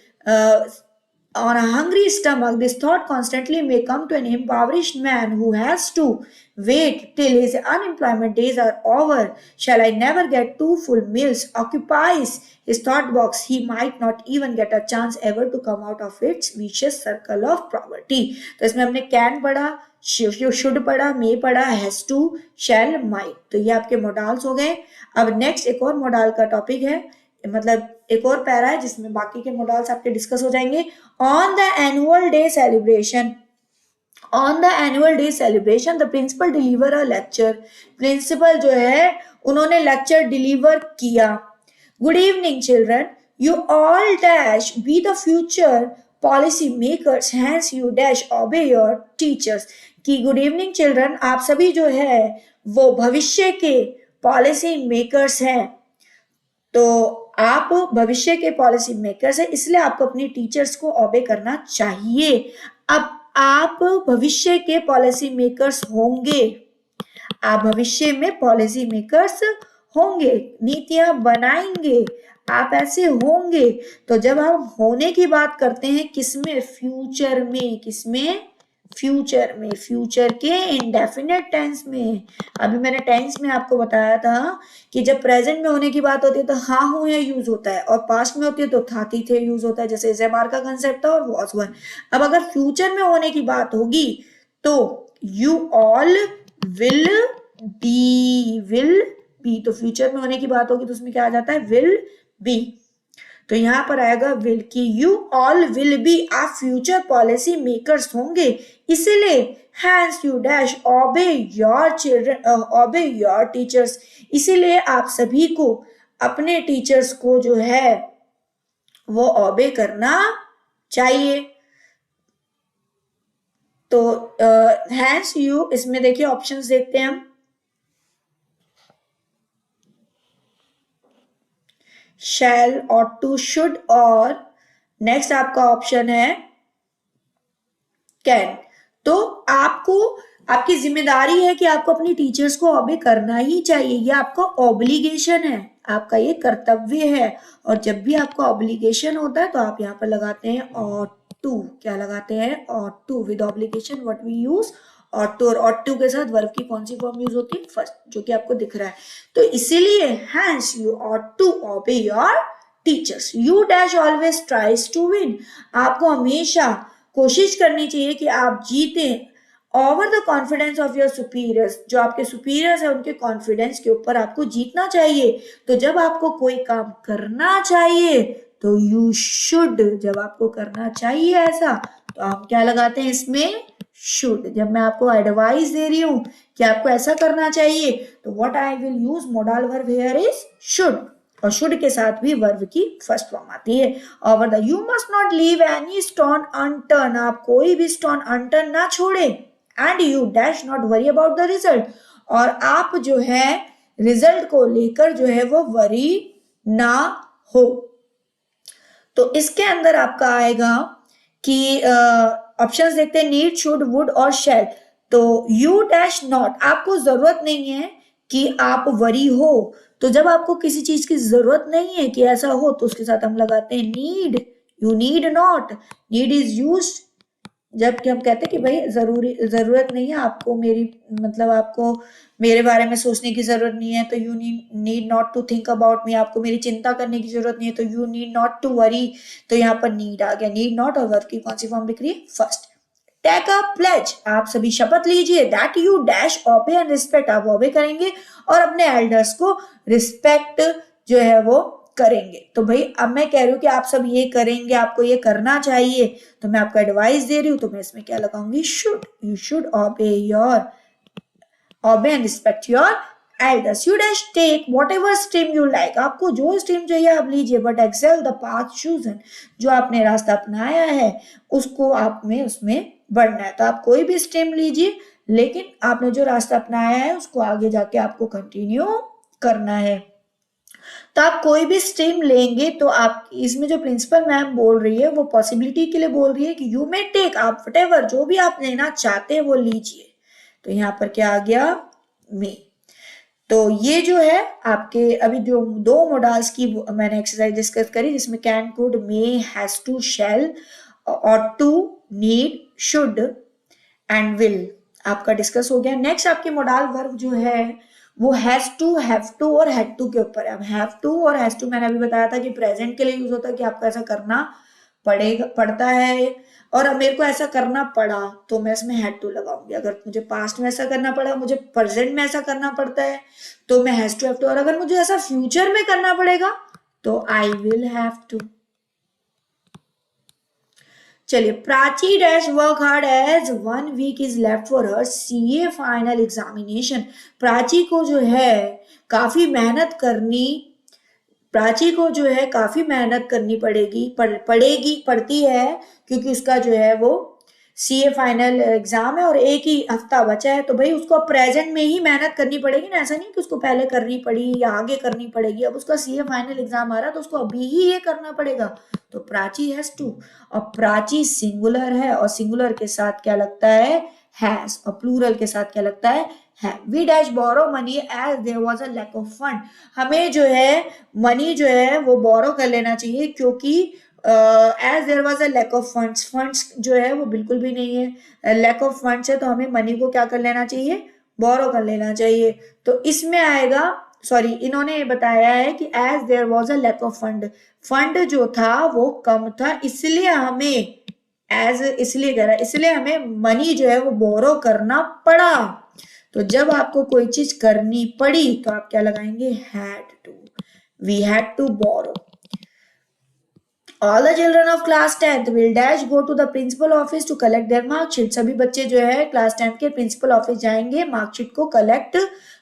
on a hungry stomach, this thought constantly may come to an impoverished man who has to wait till his unemployment days are over. Shall I never get 2 full meals occupies his thought box. He might not even get a chance ever to come out of its vicious circle of poverty. तो इसमें हमने can पढ़ा, should पढ़ा, may पढ़ा, has to, shall, might। तो ये आपके modals हो गए। अब नेक्स्ट एक और मोडाल का टॉपिक है, मतलब एक और पैरा है जिसमें बाकी के मोडाल्स आपके डिस्कस हो जाएंगे। On the annual day celebration, on the annual day celebration the principal deliver a lecture, principal जो है उन्होंने लेक्चर डिलीवर किया। Good evening children, you all dash be the future policy makers, hence you dash obey your teachers, कि good evening children, आप सभी जो है वो भविष्य के पॉलिसी मेकर्स हैं। तो आप भविष्य के पॉलिसी मेकर्स है, इसलिए आपको अपनी टीचर्स को ओबे करना चाहिए। अब आप भविष्य के पॉलिसी मेकर्स होंगे, आप भविष्य में पॉलिसी मेकर्स होंगे, नीतियां बनाएंगे, आप ऐसे होंगे। तो जब हम होने की बात करते हैं किसमें, फ्यूचर में, किसमें, फ्यूचर में, फ्यूचर के इंडेफिनेट टेंस में। अभी मैंने टेंस में आपको बताया था कि जब प्रेजेंट में होने की बात होती है तो हाँ हूं या यूज होता है, और पास्ट में होती है तो था थी थे यूज होता है, जैसे इज एम आर का कंसेप्ट था और वॉज वन। अब अगर फ्यूचर में होने की बात होगी तो यू ऑल विल बी, तो फ्यूचर में होने की बात होगी तो उसमें क्या आ जाता है, विल बी। तो यहां पर आएगा विल, कि यू ऑल विल बी, आप फ्यूचर पॉलिसी मेकर्स होंगे, इसलिए hence you dash obey your children, obey your teachers, इसीलिए आप सभी को अपने टीचर्स को जो है वो ओबे करना चाहिए। तो हैंस यू, इसमें देखिए ऑप्शंस देखते हैं हम, शैल, ought to, शुड, और नेक्स्ट आपका ऑप्शन है कैन। तो आपको, आपकी जिम्मेदारी है कि आपको अपनी टीचर्स को ओबे करना ही चाहिए, ये आपका ऑब्लिगेशन है, आपका ये कर्तव्य है। और जब भी आपका ऑब्लिगेशन होता है तो आप यहाँ पर लगाते हैं ought to, क्या लगाते हैं, ought to, with obligation what we use ought to, और ought to के साथ वर्ब की कौन सी फॉर्म यूज होती है, फर्स्ट, जो कि आपको दिख रहा है। तो इसीलिए hence you ought to obey your teachers, you dash always tries to win, आपको हमेशा कोशिश करनी चाहिए कि आप जीते over the confidence of your superiors, जो आपके सुपीरियर्स है उनके कॉन्फिडेंस के ऊपर आपको जीतना चाहिए। तो जब आपको कोई काम करना चाहिए तो यू शुड, जब आपको करना चाहिए ऐसा तो आप क्या लगाते हैं इसमें, शुड। जब मैं आपको एडवाइस दे रही हूं कि आपको ऐसा करना चाहिए तो what I will use, modal verb here is should, और शुड के साथ भी वर्ब की फर्स्ट फॉर्म आती है। Over the, you must not leave any stone unturned, आप कोई भी स्टोन अनटर्न ना छोड़े, and you dash not worry about the result, और आप जो है रिजल्ट को लेकर जो है वो वरी ना हो। तो इसके अंदर आपका आएगा कि ऑप्शंस देखते हैं, नीड, शुड, वुड और शैल। तो यू डैश नॉट, आपको जरूरत नहीं है कि आप वरी हो, तो जब आपको किसी चीज की जरूरत नहीं है कि ऐसा हो तो उसके साथ हम लगाते हैं need, you need not, need is used जबकि हम कहते हैं कि भाई जरूरत नहीं है आपको मेरी, मतलब आपको मेरे बारे में सोचने की जरूरत नहीं है, तो you need not to think about me, आपको मेरी चिंता करने की जरूरत नहीं है, तो you need not to worry. तो यहाँ पर नीड आ गया, नीड नॉट, और वर्ब की कौन सी फॉर्म दिख रही है, फर्स्ट। टेक अ प्लेज, आप सभी शपथ लीजिए, that you dash obey and respect, आप ओबे करेंगे और अपने एल्डर्स को रिस्पेक्ट जो है वो करेंगे। तो भाई अब मैं कह रही हूँ कि आप सब ये करेंगे, आपको ये करना चाहिए, तो मैं आपको एडवाइस दे रही हूँ, तो मैं इसमें क्या लगाऊंगी, should, you should obey and respect your elders. You dash take whatever stream you like, आपको जो स्ट्रीम चाहिए आप लीजिए, but excel the path chosen, जो आपने रास्ता अपनाया है उसको आप में उसमें बढ़ना है। तो आप कोई भी स्ट्रीम लीजिए, लेकिन आपने जो रास्ता अपनाया है उसको आगे जाके आपको कंटिन्यू करना है। तो आप कोई भी स्ट्रीम लेंगे तो आप, इसमें जो प्रिंसिपल मैम बोल रही है वो पॉसिबिलिटी के लिए बोल रही है कि यू मे टेक, आप व्हाटएवर जो भी आप लेना चाहते हैं वो लीजिए। तो यहाँ पर क्या आ गया, मे। तो ये जो है आपके अभी जो दो मोडाल्स की मैंने एक्सरसाइज डिस्कस करी, जिसमें can, could, may, has to, shall, ought to, need, should and will आपका डिस्कस हो गया। नेक्स्ट आपके मोडाल वर्ब जो है वो हैज टू, हैव टू और हैड टू के ऊपर है। अब हैव टू और हैज टू मैंने अभी बताया था कि प्रेजेंट के लिए यूज होता है कि आपको ऐसा करना पड़ता है, और अब मेरे को ऐसा करना पड़ा तो मैं इसमें हैड टू लगाऊंगी। अगर मुझे पास्ट में ऐसा करना पड़ा, मुझे प्रेजेंट में ऐसा करना पड़ता है तो मैं हैज टू, हैव टू, और अगर मुझे ऐसा फ्यूचर में करना पड़ेगा तो आई विल हैव टू। चलिए, Prachi dash work hard as 1 week is left for her CA final examination. Prachi को जो है काफी मेहनत पड़ती है, क्योंकि उसका जो है वो सीए फाइनल एग्जाम है और एक ही हफ्ता बचा है, तो भाई उसको प्रेजेंट में ही मेहनत करनी पड़ेगी ना, ऐसा नहीं कि उसको पहले करनी पड़ी या आगे करनी पड़ेगी। अब उसका सीए फाइनल एग्जाम आ रहा है तो उसको अभी ही ये करना पड़ेगा। तो प्राची हैज टू, और प्राची सिंगुलर है और सिंगुलर के साथ क्या लगता है, हैज, और प्लूरल के साथ क्या लगता है, है। We dash borrow money as there was a lack of fund, हमें जो है मनी जो है वो बोरो कर लेना चाहिए क्योंकि as there was a lack of funds, funds जो है वो बिल्कुल भी नहीं है, लैक ऑफ फंड्स है, तो हमें मनी को क्या कर लेना चाहिए, बोरो कर लेना चाहिए। तो इसमें आएगा, सॉरी इन्होंने ये बताया है कि as there was a lack of fund, fund जो था वो कम था, इसलिए हमें एज, इसलिए कह रहा है, इसलिए हमें मनी जो है वो बोरो करना पड़ा। तो जब आपको कोई चीज करनी पड़ी तो आप क्या लगाएंगे, had to, we had to borrow. All the children of class 10th will dash go to the principal office to collect their mark sheet, सभी बच्चे जो है क्लास 10th के प्रिंसिपल ऑफिस जाएंगे मार्कशीट को कलेक्ट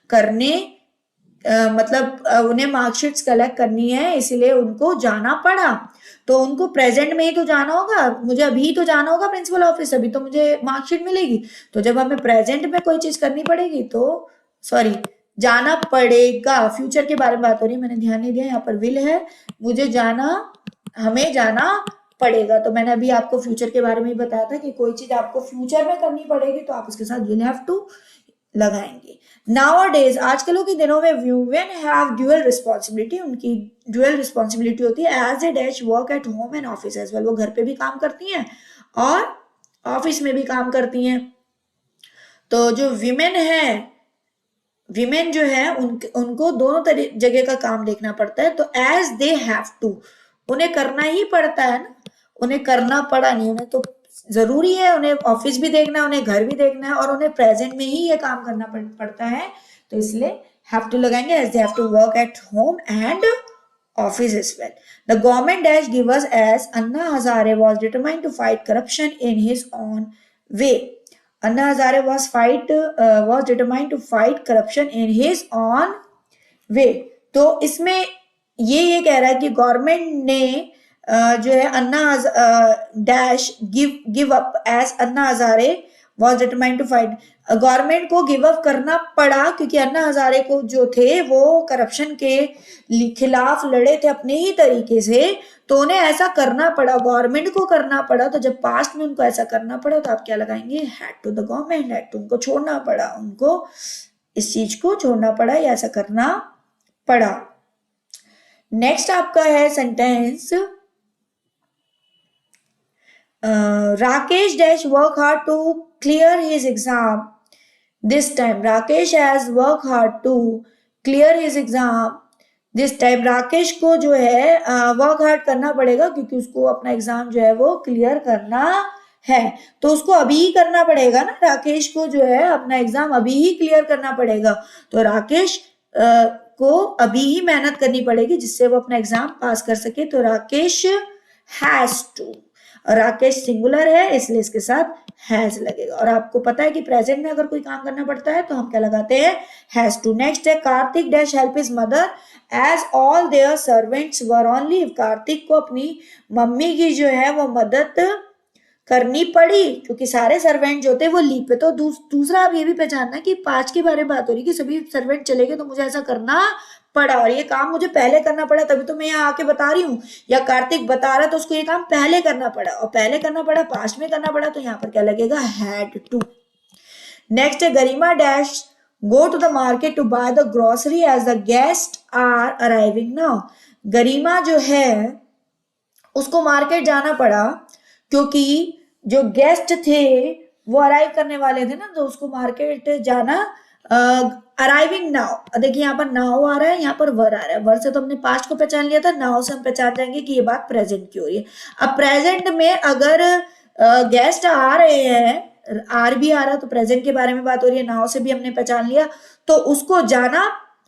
करने, मतलब उन्हें मार्कशीट्स कलेक्ट करनी है इसलिए उनको जाना पड़ा। तो उनको प्रेजेंट में ही तो जाना होगा, मुझे अभी तो जाना होगा प्रिंसिपल ऑफिस, अभी तो मुझे मार्कशीट मिलेगी। तो जब हमें प्रेजेंट में कोई चीज करनी पड़ेगी तो सॉरी जाना पड़ेगा, फ्यूचर के बारे में बात हो रही है, मैंने ध्यान नहीं दिया, यहाँ पर विल है, मुझे जाना, हमें जाना पड़ेगा। तो मैंने अभी आपको फ्यूचर के बारे में ही बताया था कि कोई चीज आपको फ्यूचर में करनी पड़ेगी तो आप उसके साथ विल हैव टू लगाएंगे। नाउअडेज, आजकल के दिनों में वुमेन हैव ड्यूअल रिस्पॉन्सिबिलिटी, उनकी ड्यूअल रिस्पॉन्सिबिलिटी होती है as a dash work at home and office as well, वो घर पे भी काम करती हैं और ऑफिस में भी काम करती हैं। तो जो विमेन है, विमेन जो है उनको दोनों जगह का काम देखना पड़ता है। तो एज दे हैव टू, उन्हें करना ही पड़ता है ना, उन्हें करना पड़ा नहीं, उन्हें तो जरूरी है, उन्हें ऑफिस भी देखना है, उन्हें घर भी देखना है और उन्हें प्रेजेंट में ही ये काम करना पड़ता है, तो इसलिए हैव टू लगाएंगे as they have to work at home and office as well. The government dash give us as Anna Hazare was determined to fight corruption in his own way. Anna Hazare was determined to fight corruption in his own way. तो इसमें ये कह रहा है कि government ने जो है Anna dash give up as Anna Hazare was determined to fight, government को गिव अप करना पड़ा क्योंकि अन्ना हजारे को जो थे वो करप्शन के खिलाफ लड़े थे अपने ही तरीके से, तो उन्हें ऐसा करना पड़ा, गवर्नमेंट को करना पड़ा। तो जब पास्ट में उनको ऐसा करना पड़ा तो आप क्या लगाएंगे, had to, the government had to, उनको छोड़ना पड़ा, उनको इस चीज को छोड़ना पड़ा या ऐसा करना पड़ा। नेक्स्ट आपका है sentence, Rakesh dash work hard to clear his exam this time, Rakesh has work hard to clear his exam this time, Rakesh को जो है वर्क हार्ड करना पड़ेगा क्योंकि उसको अपना एग्जाम जो है वो क्लियर करना है, तो उसको अभी ही करना पड़ेगा ना, राकेश को जो है अपना एग्जाम अभी ही क्लियर करना पड़ेगा। तो राकेश को अभी ही मेहनत करनी पड़ेगी जिससे वो अपना एग्जाम पास कर सके। तो Rakesh has to, Rakesh singular है इसलिए इसके साथ हैज लगेगा। और आपको पता है कि प्रेजेंट में अगर कोई काम करना पड़ता है तो हम क्या लगाते हैं, हैज टू। नेक्स्ट है Kartik dash help his mother as all their servants were on leave, Kartik को अपनी मम्मी की जो है वो मदद करनी पड़ी क्योंकि सारे सर्वेंट जो थे वो लीव पे। तो दूसरा आप ये भी पहचानना कि पांच के बारे में बात हो रही कि सभी सर्वेंट चले गए तो मुझे ऐसा करना पड़ा और ये काम मुझे पहले करना पड़ा, तभी तो मैं यहाँ आके बता रही हूँ, या कार्तिक बता रहा तो उसको ये काम पहले करना पड़ा और पहले करना पड़ा, पास्ट में करना पड़ा, तो यहाँ पर क्या लगेगा, हैड टू। नेक्स्ट है Garima dash go to the market to buy the grocery as the guest are arriving now, Garima जो है उसको मार्केट जाना पड़ा क्योंकि जो गेस्ट थे वो अराइव करने वाले थे ना, तो उसको मार्केट जाना, अराइविंग नाउ, देखिए यहाँ पर नाउ आ रहा है, यहाँ पर वर आ रहा है, वर से तो हमने पास्ट को पहचान लिया था, नाउ से हम पहचान जाएंगे कि ये बात प्रेजेंट की हो रही है। अब प्रेजेंट में अगर गेस्ट आ रहे हैं, आर भी आ रहा है तो प्रेजेंट के बारे में बात हो रही है, नाउ से भी हमने पहचान लिया, तो उसको जाना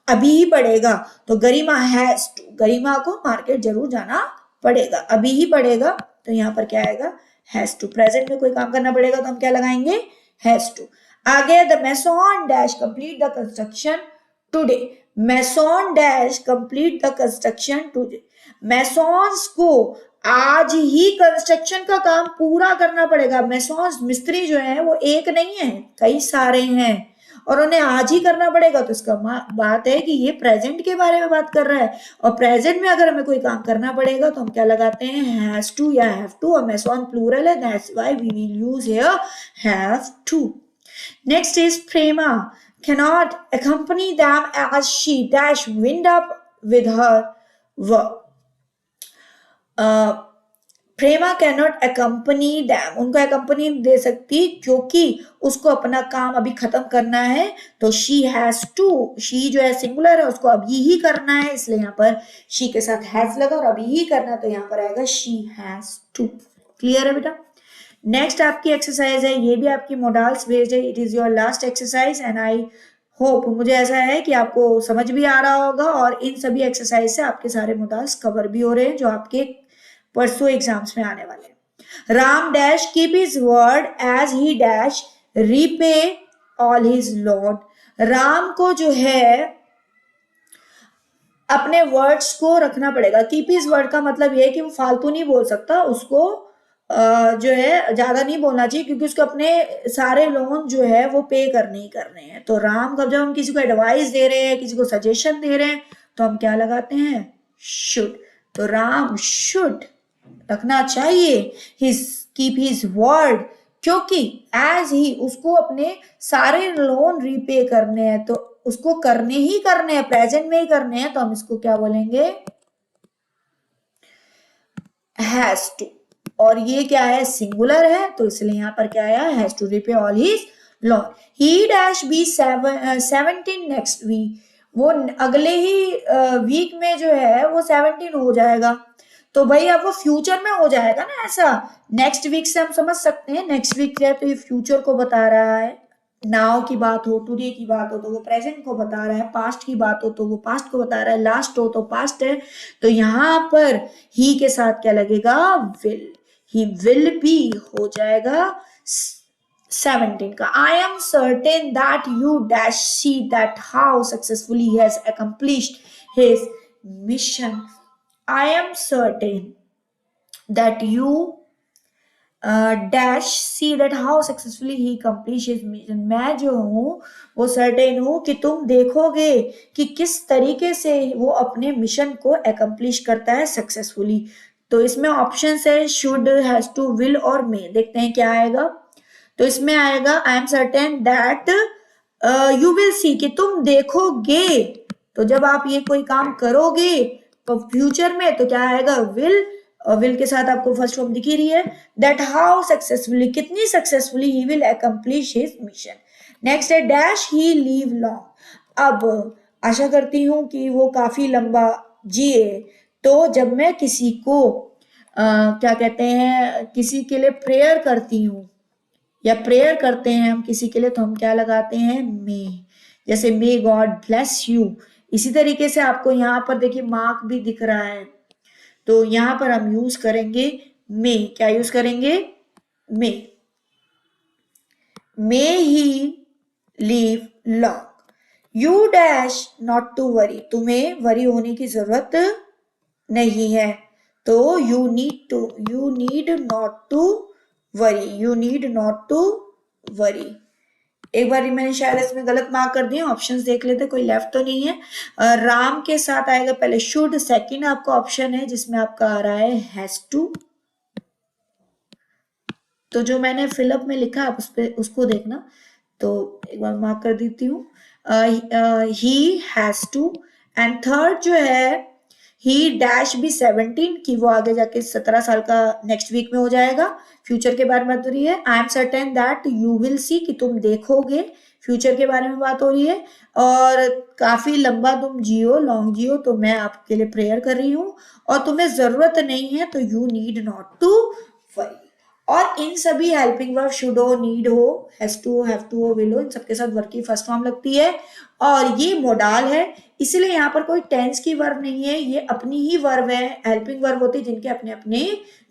अभी ही पड़ेगा। तो गरिमा हैज टू, गरिमा को मार्केट जरूर जाना पड़ेगा, अभी ही पड़ेगा, तो यहाँ पर क्या आएगा, हैज टू। प्रेजेंट में कोई काम करना पड़ेगा तो हम क्या लगाएंगे, हैज टू। आगे the mason dash complete the construction today, mason dash complete the construction today, masons को आज ही कंस्ट्रक्शन का काम पूरा करना पड़ेगा। मैसॉन्स मिस्त्री जो है वो एक नहीं है, कई सारे हैं और उन्हें आज ही करना पड़ेगा। तो इसका बात है कि ये प्रेजेंट के बारे में बात कर रहा है और प्रेजेंट में अगर हमें कोई काम करना पड़ेगा तो हम क्या लगाते हैं, हैज टू या हैव टू। और मैसॉन प्लूरल है, that's why we will use here have to. Next is Prema cannot accompany them as she dash wind up with her work. Prema cannot accompany them, उनको अकम्पनी दे सकती क्योंकि उसको अपना काम अभी खत्म करना है। तो शी हैज टू, शी जो है सिंगुलर है, उसको अभी ही करना है, इसलिए यहाँ पर शी के साथ हैज लगा और अभी ही करना, तो यहाँ पर आएगा शी हैज टू। क्लियर है बेटा? नेक्स्ट आपकी एक्सरसाइज है, ये भी आपकी मोडाल्स बेस्ड है। It is your last exercise and I hope, मुझे ऐसा है कि आपको समझ भी आ रहा होगा और इन सभी एक्सरसाइज से आपके सारे मोडाल्स कवर भी हो रहे हैं जो आपके परसों एग्जाम्स में आने वाले हैं। Ram dash keep his word as he dash repay all his lord. Ram को जो है अपने वर्ड्स को रखना पड़ेगा। कीप हिज वर्ड का मतलब ये है कि वो फालतू नहीं बोल सकता, उसको जो है ज्यादा नहीं बोलना चाहिए क्योंकि उसको अपने सारे लोन जो है वो पे करने ही करने हैं। तो राम जब हम किसी को एडवाइस दे रहे हैं, किसी को सजेशन दे रहे हैं, तो हम क्या लगाते हैं, शुड। तो राम शुड रखना चाहिए हिज कीप हिज वर्ड, क्योंकि एज ही उसको अपने सारे लोन रीपे करने हैं, तो उसको करने ही करने हैं, प्रेजेंट में ही करने हैं, तो हम इसको क्या बोलेंगे, हैज टू। और ये क्या है, सिंगुलर है, तो इसलिए यहाँ पर क्या आया, has to repay all his loan. He dash be 17 next week, वो अगले ही वीक में जो है वो 17 हो जाएगा। तो भाई अब वो फ्यूचर में हो जाएगा ना, ऐसा नेक्स्ट वीक से हम समझ सकते हैं। नेक्स्ट वीक क्या है, तो ये फ्यूचर को बता रहा है। नाउ की बात हो, टुडे की बात हो तो वो प्रेजेंट को बता रहा है, पास्ट की बात हो तो वो पास्ट को बता रहा है, लास्ट हो तो पास्ट है। तो यहाँ पर ही के साथ क्या लगेगा, विल। ही विल बी हो जाएगा 17 का। I am certain that you dash see that how successfully he has accomplished his mission. I am certain that you dash see that how successfully he accomplished his mission। मैं जो हूँ वो certain हूँ कि तुम देखोगे कि किस तरीके से वो अपने मिशन को accomplish करता है सक्सेसफुली। तो इसमें ऑप्शन है शुड, हैज टू, विल और मे। देखते हैं क्या आएगा। तो इसमें आएगा I am certain that you will see, कि तुम देखोगे। तो जब आप ये कोई काम करोगे तो फ्यूचर में, तो क्या आएगा, विल। और विल के साथ आपको फर्स्ट फॉर्म दिख ही रही है, दैट हाउ सक्सेसफुली, कितनी successfully he will accomplish his mission. Next है डैश ही लीव लॉन्ग। अब आशा करती हूँ कि वो काफी लंबा जिए। तो जब मैं किसी को क्या कहते हैं, किसी के लिए प्रेयर करती हूँ या प्रेयर करते हैं हम किसी के लिए, तो हम क्या लगाते हैं, मे। जैसे मे गॉड ब्लेस यू। इसी तरीके से आपको यहाँ पर देखिए मार्क भी दिख रहा है, तो यहाँ पर हम यूज करेंगे मे। क्या यूज करेंगे, may. May he live long. You dash not to worry, तुम्हें वरी होने की जरूरत नहीं है। तो you need not to worry, you need not to worry. एक बार मैंने शायद इसमें गलत मार्क कर दिया, ऑप्शंस देख लेते, कोई लेफ्ट तो नहीं है। राम के साथ आएगा पहले शुड, सेकंड आपका ऑप्शन है जिसमें आपका आ रहा है हैज टू। तो जो मैंने फिलअप में लिखा आप उसको देखना। तो एक बार मार्क कर देती हूँ, he has to. And third जो है ही डैश भी 17, की वो आगे जाके 17 साल का नेक्स्ट वीक में हो जाएगा। फ्यूचर के बारे में बात हो रही है। I am certain that you will see, कि तुम देखोगे, फ्यूचर के बारे में बात हो रही है। और काफी लंबा तुम जियो, लॉन्ग जियो, तो मैं आपके लिए प्रेयर कर रही हूँ। और तुम्हें जरूरत नहीं है, तो you need not to worry. और इन सभी हेल्पिंग वर्ब शुड हो, नीड हो, हैज टू हो, हैव टू हो, विल हो, इन सबके साथ वर्ब की फर्स्ट फॉर्म लगती है। और ये मोडाल है, इसलिए यहाँ पर कोई टेंस की वर्ब नहीं है, ये अपनी ही वर्ब है, हेल्पिंग वर्ब होती है जिनके अपने अपने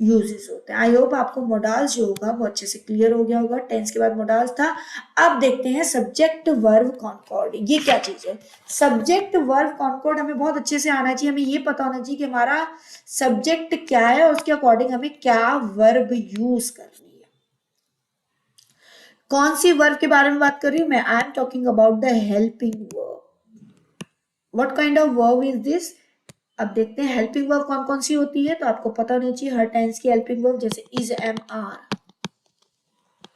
यूजेस होते हैं। आई होप आपको मोडाल्स जो होगा वो अच्छे से क्लियर हो गया होगा। टेंस के बाद मोडाल्स था। अब देखते हैं सब्जेक्ट वर्ब कॉन्कॉर्ड, ये क्या चीज है। सब्जेक्ट वर्ब कॉन्कॉर्ड हमें बहुत अच्छे से आना चाहिए, हमें ये पता होना चाहिए कि हमारा सब्जेक्ट क्या है और उसके अकॉर्डिंग हमें क्या वर्ब यूज करनी है। कौन सी वर्ब के बारे में बात कर रही हूं मैं? I am talking about the helping verb. What kind of verb is this? अब देखते हैं हेल्पिंग वर्ब कौन कौन सी होती है। तो आपको पता होना चाहिए हर टेंस की हेल्पिंग वर्ब, जैसे इज, एम, आर,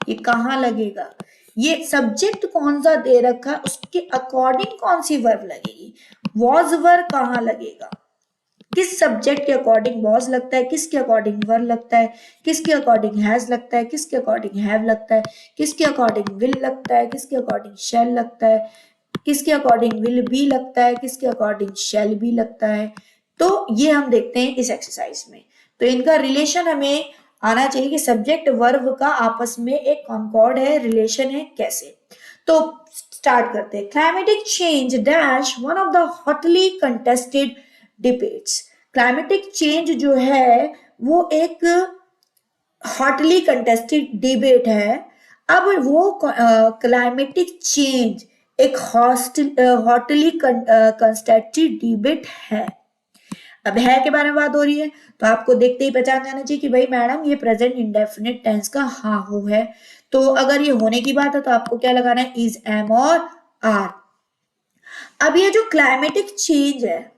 ये कहाँ लगेगा, ये सब्जेक्ट कौन सा दे रखा उसके अकॉर्डिंग कौन सी वर्ब लगेगी। वॉज वर्ब कहाँ लगेगा, किस सब्जेक्ट के अकॉर्डिंग वॉज लगता है, किसके अकॉर्डिंग वर लगता है, किसके अकॉर्डिंग हैज लगता है, किसके अकॉर्डिंग हैव लगता है, किसके अकॉर्डिंग विल लगता है, किसके अकॉर्डिंग शैल लगता है, किसके अकॉर्डिंग विल बी लगता है, किसके अकॉर्डिंग शैल बी लगता है। तो ये हम देखते हैं इस एक्सरसाइज में। तो इनका रिलेशन हमें आना चाहिए कि सब्जेक्ट वर्ब का आपस में एक कॉन्कॉर्ड है, रिलेशन है, कैसे। तो स्टार्ट करते हैं। Climatic change dash one of the hotly contested debates. Climatic change जो है वो एक हॉटली कंटेस्टेड डिबेट है। अब वो क्लाइमेटिक चेंज एक हॉटली कंटेस्टेड डिबेट है। अब है के बारे में बात हो रही है तो आपको देखते ही पहचान जाना चाहिए कि भाई मैडम ये प्रेजेंट इंडेफिनिट टेंस का हाँ हो है। तो अगर ये होने की बात है तो आपको क्या लगाना है, इज, एम और आर। अब ये जो क्लाइमेटिक चेंज है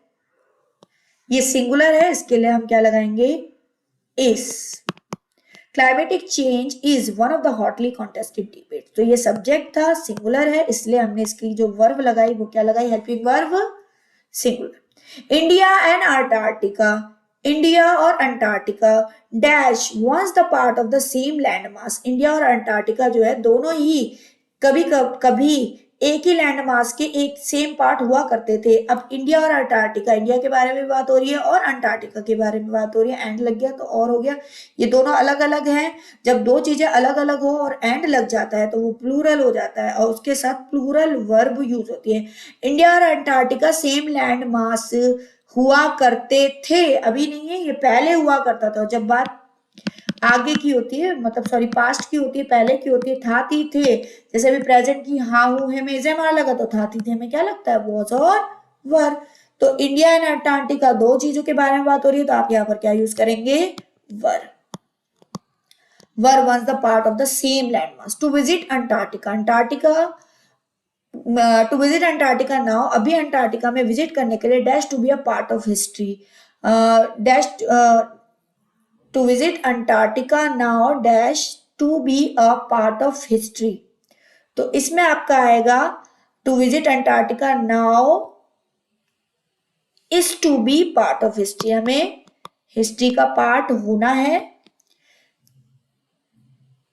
ये सिंगुलर है, इसके लिए हम क्या लगाएंगे, is. Climatic change is one of the hotly contested debate. तो ये सब्जेक्ट था, सिंगुलर है, इसलिए हमने इसकी जो वर्ब लगाई वो क्या लगाई, helping verb singular. India and Antarctica, India और Antarctica dash once the part of the same land mass. India और अंटार्कटिका जो है दोनों ही कभी एक ही लैंड मास के एक सेम पार्ट हुआ करते थे। अब इंडिया और अंटार्कटिका, इंडिया के बारे में बात हो रही है और अंटार्कटिका के बारे में बात हो रही है। एंड लग गया तो और हो गया, ये दोनों अलग अलग हैं। जब दो चीजें अलग अलग हो और एंड लग जाता है तो वो प्लूरल हो जाता है और उसके साथ प्लूरल वर्ब यूज होती है। इंडिया और अंटार्कटिका सेम लैंड मास हुआ करते थे, अभी नहीं है, ये पहले हुआ करता था। जब बात आगे की होती है, मतलब सॉरी पास्ट की होती है, पहले की होती है, था थी थे। जैसे अभी प्रेजेंट की हाँ हूं है में इजेमार लगा तो था थी थे में क्या लगता है, वॉज और वर। तो इंडिया एंड अंटार्कटिका दो चीजों के बारे में बात हो रही है तो आप यहाँ पर क्या यूज करेंगे, were. Were once the part of the same land mass. To visit Antarctica, to visit Antarctica now, अभी अंटार्कटिका में विजिट करने के लिए dash to be a part of history, dash to visit Antarctica now dash to be a part of history. तो इसमें आपका आएगा to visit Antarctica now is to be part of history, हमें history का part होना है।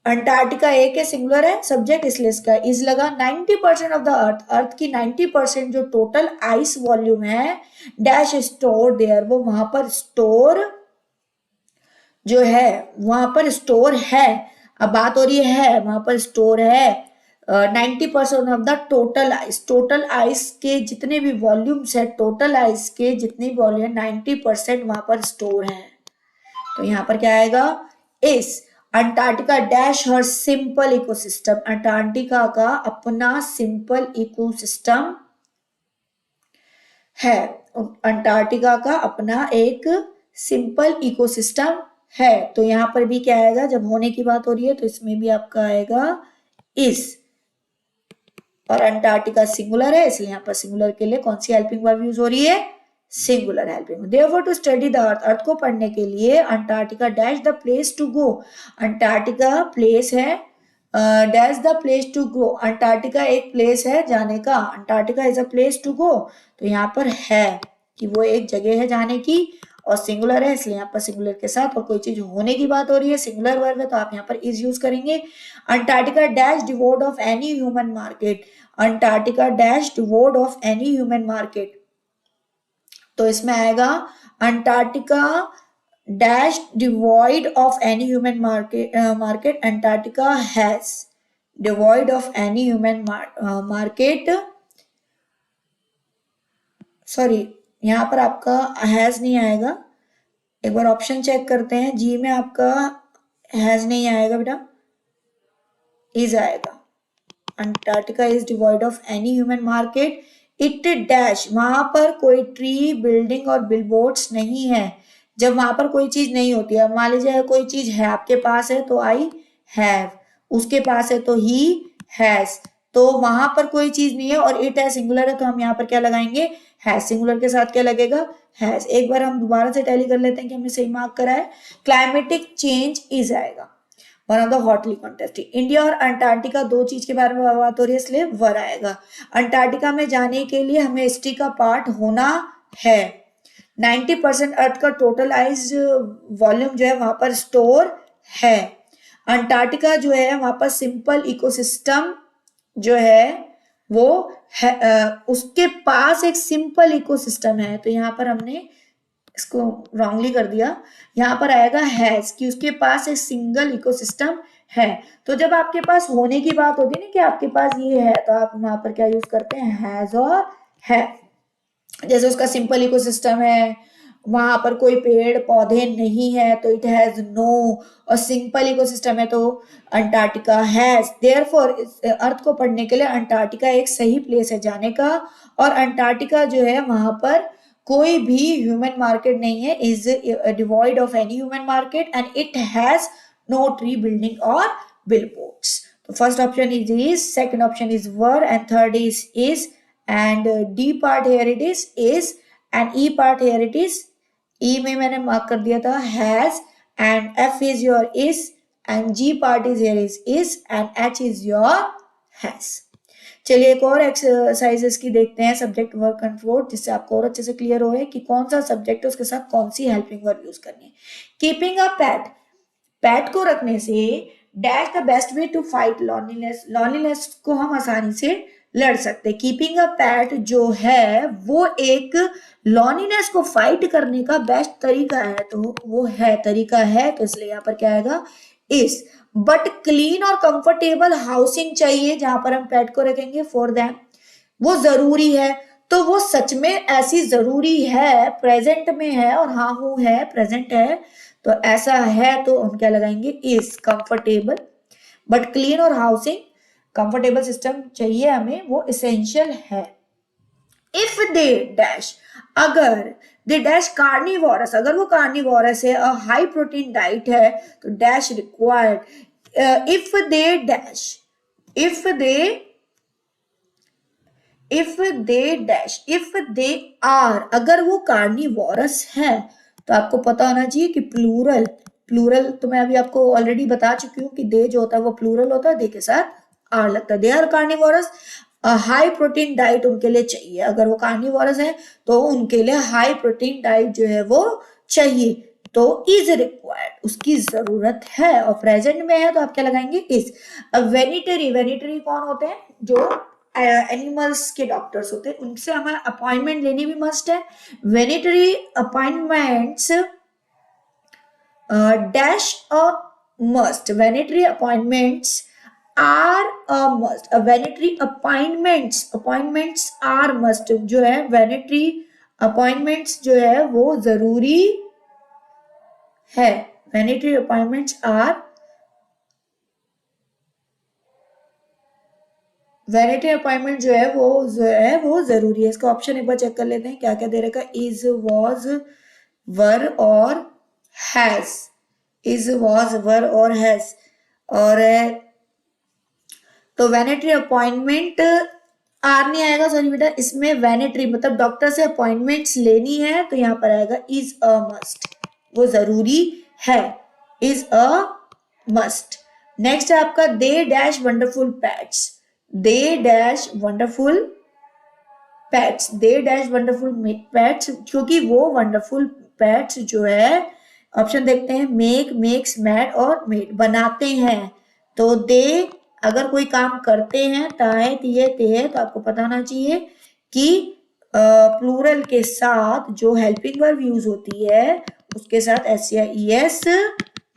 Antarctica एक है, सिंगुलर है, सब्जेक्ट इसलिए इसका इज लगा। 90% ऑफ द अर्थ, अर्थ की 90% जो टोटल आइस वॉल्यूम है डैश स्टोर देयर, वो वहां पर स्टोर जो है वहां पर स्टोर है। अब बात हो रही है वहां पर स्टोर है 90% of the total ice. Total ice के जितने भी वॉल्यूम्स है, टोटल आइस के जितने भी वॉल्यूम 90% वहां पर स्टोर है। तो यहाँ पर क्या आएगा, इस Antarctica dash her simple ecosystem, Antarctica का अपना सिंपल इकोसिस्टम है। अंटार्कटिका का अपना एक सिंपल इकोसिस्टम है। तो यहाँ पर भी क्या आएगा, जब होने की बात हो रही है तो इसमें भी आपका आएगा इस, और अंटार्कटिका सिंगुलर है इसलिए यहाँ पर सिंगुलर के लिए कौन सी हेल्पिंग वर्ब यूज हो रही है, singular helping. Therefore to study the earth, earth को पढ़ने के लिए Antarctica dash the place to go, Antarctica place है, dash the place to go, Antarctica एक प्लेस है जाने का, Antarctica is a place to go. तो यहाँ पर है कि वो एक जगह है जाने की और सिंगुलर है इसलिए यहाँ पर सिंगुलर के साथ, और कोई चीज होने की बात हो रही है सिंगुलर वर्ब है तो आप यहाँ पर इज यूज करेंगे। Antarctica dash डिवोर्ड of any human market, Antarctica dash डिवोर्ड of any human market. तो इसमें आएगा Antarctica dash devoid of any human market, Antarctica has devoid of any human market sorry, यहाँ पर आपका हैज नहीं आएगा। एक बार ऑप्शन चेक करते हैं। जी में आपका हैज नहीं आएगा बेटा, इज आएगा। Antarctica is devoid of any human market, it dash, वहां पर कोई ट्री, बिल्डिंग और बिलबोर्ड्स नहीं है। जब वहां पर कोई चीज नहीं होती है, मान लीजिए कोई चीज है आपके पास है तो आई हैव, उसके पास है तो ही हैज, तो वहां पर कोई चीज नहीं है और इट है सिंगुलर है तो हम यहाँ पर क्या लगाएंगे, हैज। सिंगुलर के साथ क्या लगेगा, हैज। एक बार हम दोबारा से टैली कर लेते हैं कि हमने सही मार्क करा है। क्लाइमेटिक चेंज इज आएगा, one of the hotly contested. India और अंटार्कटिका दो चीज के बारे में बात हो रही है इसलिए वर आएगा। अंटार्कटिका में जाने के लिए हमें हिस्ट्री का पार्ट होना है। 90% अर्थ का टोटल आइस वॉल्यूम जो है वहां पर स्टोर है। अंटार्कटिका जो है वहां पर सिंपल इकोसिस्टम जो है वो है, उसके पास एक सिंपल इकोसिस्टम है, तो यहाँ पर हमने इसको रॉन्गली कर दिया। यहाँ पर आएगा हैज कि उसके पास एक सिंगल इकोसिस्टम है। तो जब आपके पास होने की बात होती है ना कि आपके पास ये है, तो आप वहां पर क्या यूज करते हैं, हैज और है। जैसे उसका सिंपल इकोसिस्टम है, वहां पर कोई पेड़ पौधे नहीं है तो इट हैज नो, और सिंपल इकोसिस्टम है तो अंटार्कटिका हैज। देयरफॉर अर्थ को पढ़ने के लिए अंटार्कटिका एक सही प्लेस है जाने का। और अंटार्कटिका जो है वहां पर कोई भी ह्यूमन मार्केट नहीं है, is devoid of any human market and it has no tree, building और बिलबोर्ड्स। तो first option is, second option is were, and third is and D part here it is and E part here it is। E में मैंने mark कर दिया था has, and F is your is, and G part is here is and H is your has। चलिए एक और exercises की देखते हैं, सब्जेक्ट वर्क एंड फ्लोट, जिससे आपको और अच्छे से क्लियर हो कि कौन सा सब्जेक्ट है उसके साथ कौन सी हेल्पिंग वर्ब यूज करनी है। कीपिंग अ पेट, पेट को रखने से dash the best way to fight loneliness, loneliness को हम आसानी से लड़ सकते। कीपिंग अ पेट जो है वो एक लॉनलीनेस को फाइट करने का बेस्ट तरीका है, तो वो है तरीका है, तो इसलिए यहाँ पर क्या आएगा, इस। बट क्लीन और कंफर्टेबल हाउसिंग चाहिए जहां पर हम पेट को रखेंगे फॉर देम, वो जरूरी है। तो वो सच में ऐसी जरूरी है, प्रेजेंट में है, और हाँ हूं है, प्रेजेंट है, तो ऐसा है तो हम क्या लगाएंगे, इज। कंफर्टेबल, बट क्लीन और हाउसिंग, कंफर्टेबल सिस्टम चाहिए हमें, वो इसेंशियल है। इफ दे डैश, अगर दे डैश कार्निवोरस, अगर वो कार्निवोरस है, हाई प्रोटीन डाइट है, तो dash required. If they dash, if they dash, if they are, अगर वो कार्निवोरस है, तो आपको पता होना चाहिए कि प्लूरल, प्लूरल तो मैं अभी आपको ऑलरेडी बता चुकी हूँ कि दे जो होता है वो प्लूरल होता है, दे के साथ आर लगता है। They are carnivorous, high protein diet उनके लिए चाहिए। अगर वो कार्निवोरस है तो उनके लिए हाई प्रोटीन डाइट जो है वो चाहिए, तो इज रिक्वायर्ड, उसकी जरूरत है। और प्रेजेंट में है तो आप क्या लगाएंगे, इज। वेनिटरी, वेनिटरी कौन होते हैं, जो एनिमल्स के डॉक्टर्स होते हैं, उनसे हमें अपॉइंटमेंट लेनी भी मस्ट है। वेनिटरी appointments dash a must, वेनिटरी appointments are a must. वेनिटरी appointments are must, जो है वेनिटरी अपॉइंटमेंट्स जो है वो जरूरी है। वेनिटरी अपॉइंटमेंट्स आर, वेनिटी अपॉइंटमेंट जो है वो जरूरी है। इसका ऑप्शन एक बार चेक कर लेते हैं क्या क्या दे रखा है, इज, वॉज, वर और हैज। इज, वॉज, वर और हैज। और तो वेनिटरी अपॉइंटमेंट आर नहीं आएगा, सॉरी बेटा, इसमें वेनिटरी मतलब डॉक्टर से अपॉइंटमेंट्स लेनी है, तो यहाँ पर आएगा इज अ मस्ट, वो जरूरी है, इज अ मस्ट। नेक्स्ट है आपका they dash wonderful pets, they dash wonderful pets, they dash wonderful pets, क्योंकि वो वंडरफुल पेट्स जो है, ऑप्शन देखते हैं, मेक, मेक्स, मैड और मेड, बनाते हैं। तो दे अगर कोई काम करते हैं, ताए, तिये, ते, तो आपको पता होना चाहिए कि प्लूरल के साथ जो हेल्पिंग वर्ब यूज होती है उसके साथ एस या ईएस